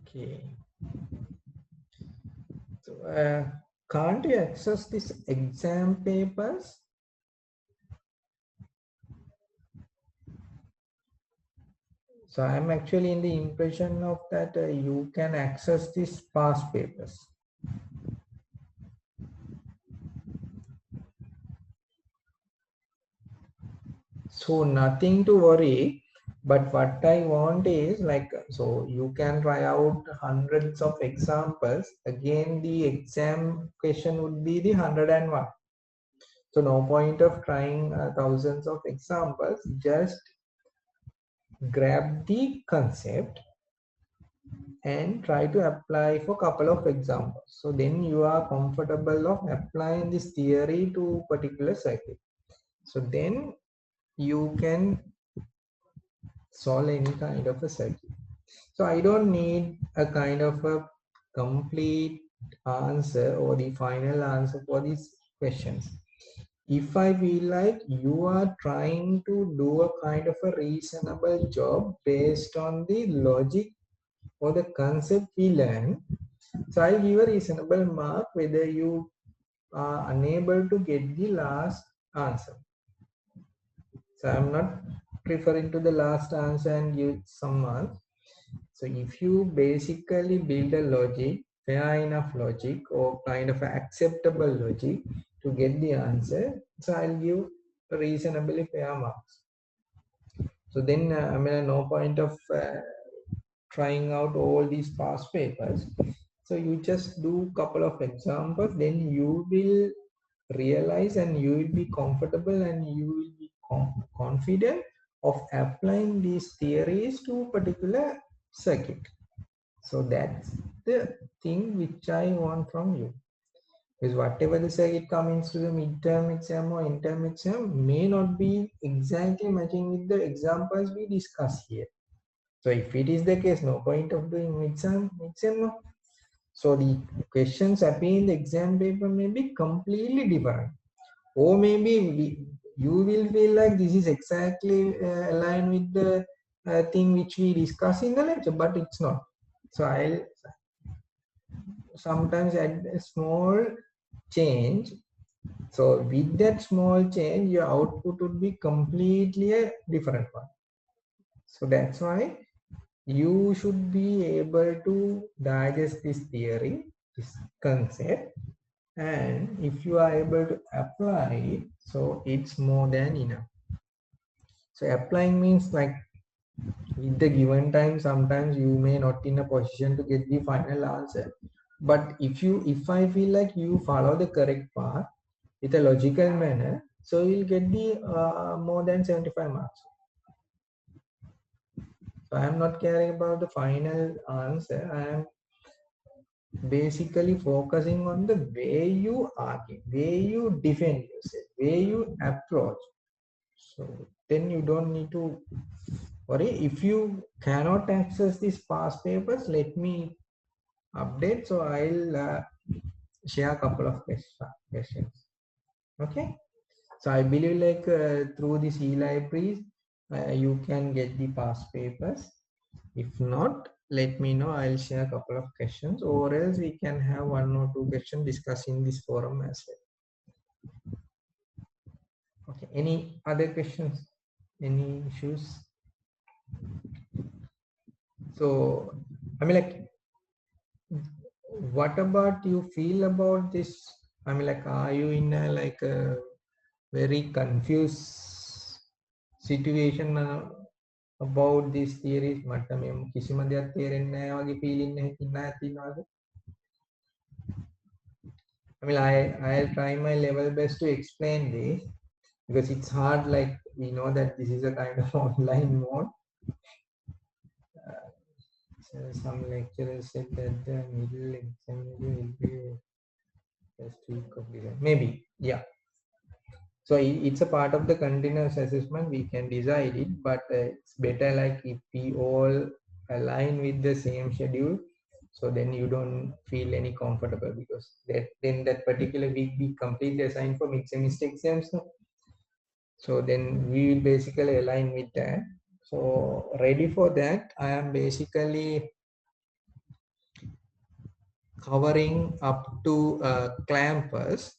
okay. So can't you access this exam papers? So I'm actually in the impression of that you can access these past papers. So nothing to worry, but what I want is like, so you can try out hundreds of examples. Again, the exam question would be the 101. So no point of trying thousands of examples. Just grab the concept and try to apply for a couple of examples. So then you are comfortable of applying this theory to particular circuit. So then you can solve any kind of a circuit. So I don't need a kind of a complete answer or the final answer for these questions. If I feel like you are trying to do a kind of a reasonable job based on the logic or the concept we learn, so I'll give a reasonable mark whether you are unable to get the last answer. So I'm not referring to the last answer and give some marks. So if you basically build a logic, fair enough logic or kind of acceptable logic to get the answer, so I'll give reasonably fair marks. So then I mean no point of trying out all these past papers. So you just do couple of examples, then you will realize and you will be comfortable and you will be confident of applying these theories to particular circuit. So that's the thing which I want from you. Because whatever the circuit comes to the midterm exam or end-term exam may not be exactly matching with the examples we discuss here. So if it is the case, no point of doing exam no. So the questions appear in the exam paper may be completely different. Or maybe you will feel like this is exactly aligned with the thing which we discuss in the lecture, but it's not. So I'll sometimes add a small change. So with that small change, your output would be completely a different one. So that's why you should be able to digest this theory, this concept, and if you are able to apply it, so it's more than enough. So applying means like with the given time, sometimes you may not in a position to get the final answer. But if I feel like you follow the correct path with a logical manner, so you'll get the more than 75 marks. So I am not caring about the final answer. I am basically focusing on the way you argue, way you defend yourself, way you approach. So then you don't need to worry. If you cannot access these past papers, let me update. So I'll share a couple of questions. Okay. So I believe like through these e-libraries, you can get the past papers. If not, let me know. I'll share a couple of questions, or else we can have one or two questions discussed in this forum as well. Okay. Any other questions? Any issues? So, I mean, like, what about you feel about this? I mean, like, are you in a like a very confused situation about these theories? මට මේ කිසිම දෙයක් තේරෙන්නේ නැහැ වගේ feeling එකකින් නැති තියෙනවද? I mean, I'll try my level best to explain this because it's hard. Like we know that this is a kind of online mode. So some lecturers said that the middle exam will be first week of December. Maybe, yeah. So it's a part of the continuous assessment. We can decide it, but it's better like if we all align with the same schedule. So then you don't feel any comfortable because then that particular week we completely assigned for mid-semester exams. No? So then we will basically align with that. So ready for that, I am basically covering up to clampers.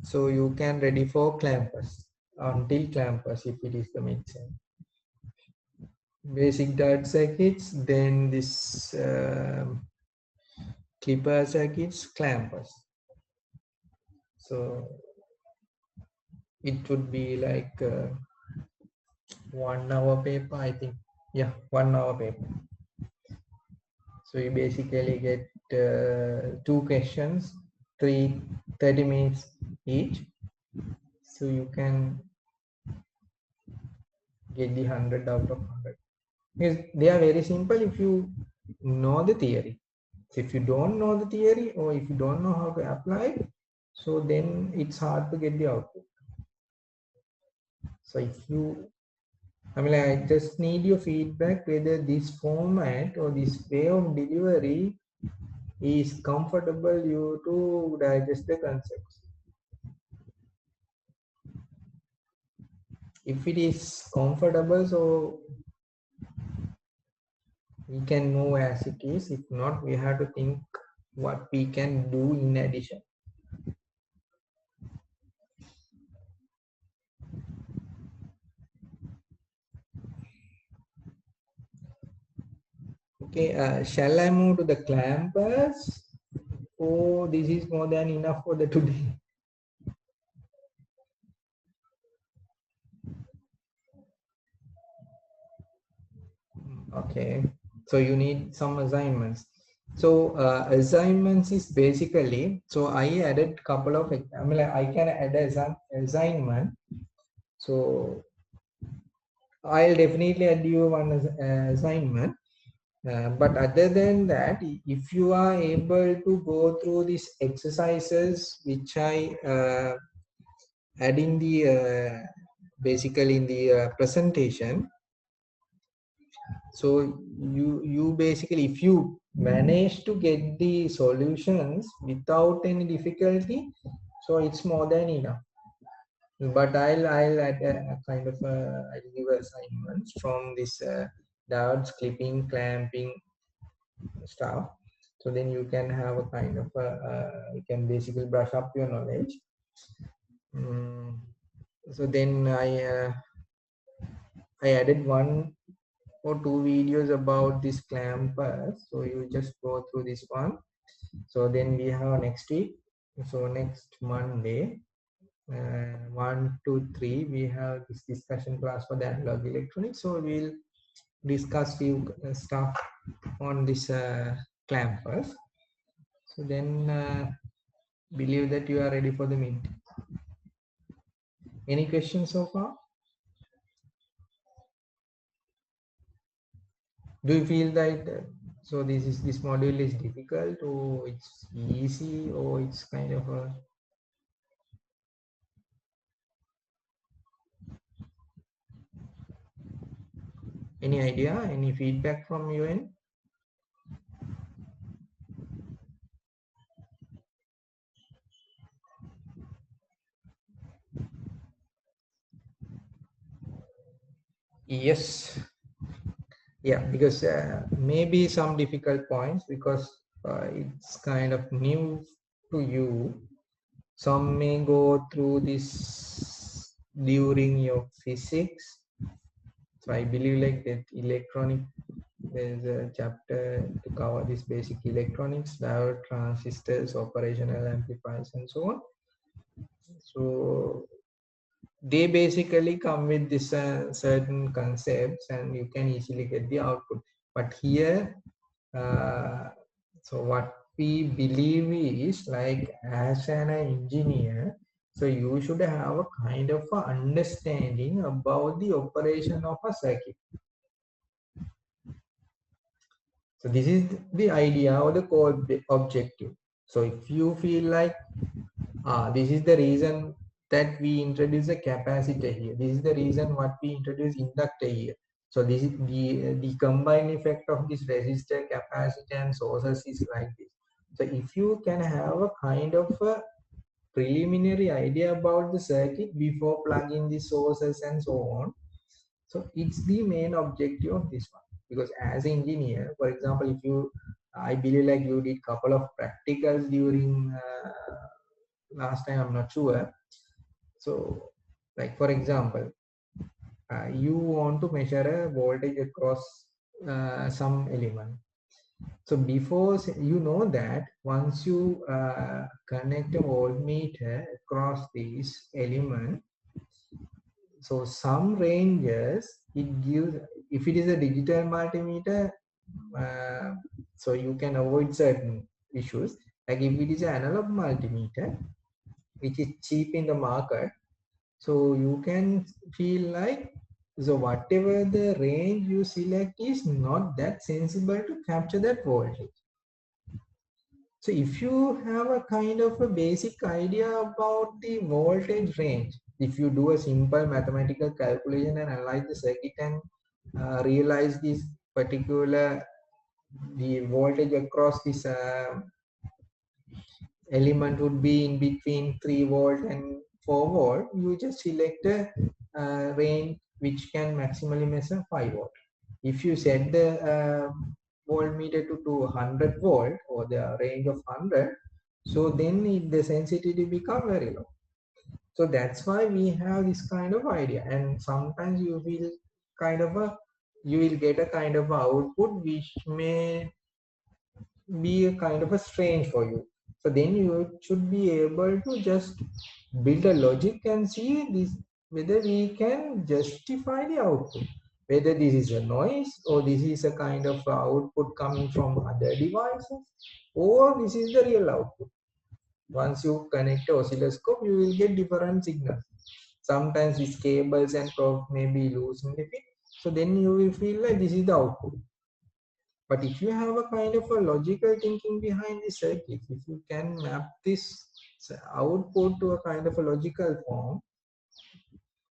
So you can ready for clampers until clampers if it is the mid-sem. Basic diode circuits, then this clipper circuits, clampers. So it would be like 1 hour paper, I think. Yeah, 1 hour paper. So you basically get 2 questions, 30 minutes each. So you can get the 100 out of 100. Because they are very simple if you know the theory. So if you don't know the theory or if you don't know how to apply it, so then it's hard to get the output. So if you, I mean, I just need your feedback whether this format or this way of delivery is comfortable you to digest the concepts. If it is comfortable, so we can move as it is. If not, we have to think what we can do in addition. Okay, shall I move to the clampers? Oh, this is more than enough for the today. Okay, so you need some assignments. So assignments is basically, so I added couple of, I mean, like I can add as an assignment. So I'll definitely add you one assignment. But other than that, if you are able to go through these exercises, which I add in the basically in the presentation, so you basically, if you manage to get the solutions without any difficulty, so it's more than enough. But I'll add a kind of I'll give assignments from this diodes clipping clamping stuff. So then you can have a kind of you can basically brush up your knowledge. So then I added one or two videos about this clampers. So you just go through this one. So then we have next week. So next Monday, 1 to 3, we have this discussion class for the analog electronics. So we'll discuss few stuff on this clampers. So then believe that you are ready for the meet. Any questions so far? Do you feel that so this module is difficult, or it's easy, or it's kind of a any idea, any feedback from you end? Yes, yeah, because maybe some difficult points because it's kind of new to you. Some may go through this during your physics. So I believe like that electronic, there's a chapter to cover this basic electronics, diode, transistors, operational amplifiers, and so on. So they basically come with this certain concepts, and you can easily get the output. But here, so what we believe is like as an engineer, so you should have a kind of a understanding about the operation of a circuit. So this is the idea or the core objective. So if you feel like this is the reason that we introduce a capacitor here. This is the reason what we introduce inductor here. So this is the combined effect of this resistor, capacitor, and sources is like this. So if you can have a kind of a preliminary idea about the circuit before plugging the sources and so on, so it's the main objective of this one. Because as an engineer, for example, if you, I believe like you did couple of practicals during last time, I'm not sure. So like for example, you want to measure a voltage across some element. So before, you know that once you connect a voltmeter across this element, so some ranges it gives, if it is a digital multimeter, uh, so you can avoid certain issues. Like if it is an analog multimeter, which is cheap in the market, so you can feel like, so whatever the range you select is not that sensible to capture that voltage. So if you have a kind of a basic idea about the voltage range, if you do a simple mathematical calculation and analyze the circuit and realize this particular the voltage across this element would be in between 3 volt and 4 volt, you just select a range which can maximally measure 5 volt. If you set the voltmeter to 200 volt or the range of 100, so then the sensitivity become very low. So that's why we have this kind of idea, and sometimes you feel kind of a you will get a kind of output which may be a kind of a strange for you. So then you should be able to just build a logic and see this whether we can justify the output, whether this is a noise or this is a kind of output coming from other devices or this is the real output. Once you connect the oscilloscope, you will get different signals. Sometimes these cables and probes may be loose in the bit. So then you will feel like this is the output. But if you have a kind of a logical thinking behind the circuit, if you can map this output to a kind of a logical form,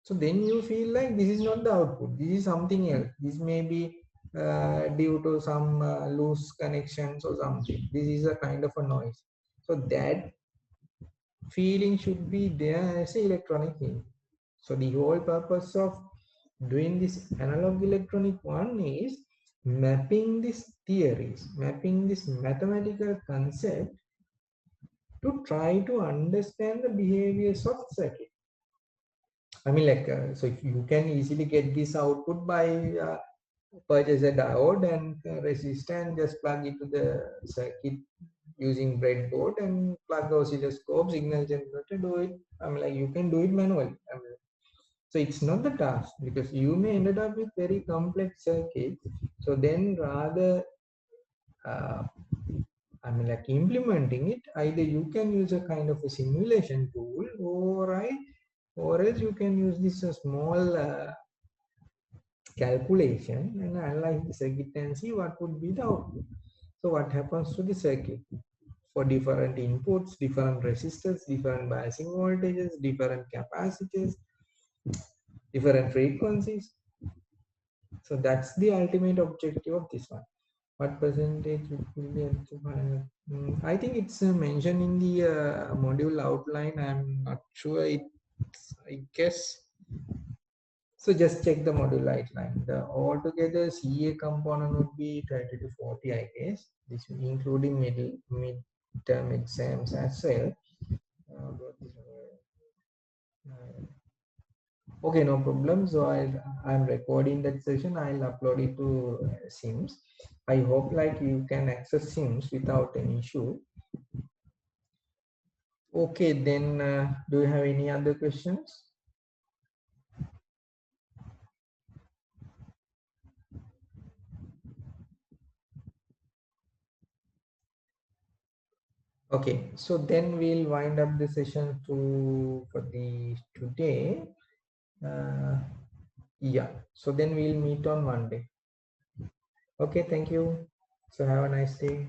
so then you feel like this is not the output, this is something else. This may be due to some loose connections or something. This is a kind of a noise. So that feeling should be there as an electronic thing. So the whole purpose of doing this analog electronic one is mapping these theories, mapping this mathematical concept to try to understand the behaviors of circuit. I mean, like, so if you can easily get this output by purchase a diode and resistor and just plug it to the circuit using breadboard and plug the oscilloscope, signal generator, do it. I mean, like, you can do it manually. I mean, so it's not the task because you may ended up with very complex circuits. So then rather, I mean, like implementing it, either you can use a kind of a simulation tool or else you can use this small calculation and analyze the circuit and see what would be the output. So what happens to the circuit? For different inputs, different resistors, different biasing voltages, different capacitors, different frequencies. So that's the ultimate objective of this one. What percentage it will be at the final? I think it's mentioned in the module outline. I'm not sure. I guess. So just check the module outline. The altogether CA component would be 30 to 40, I guess. This including mid-term exams as well. Okay, no problem. So I'm recording that session. I'll upload it to Sims. I hope like you can access Sims without any issue. Okay, then do you have any other questions? Okay, so then we'll wind up the session for the today. Yeah, so then we'll meet on Monday. Okay, thank you. So have a nice day.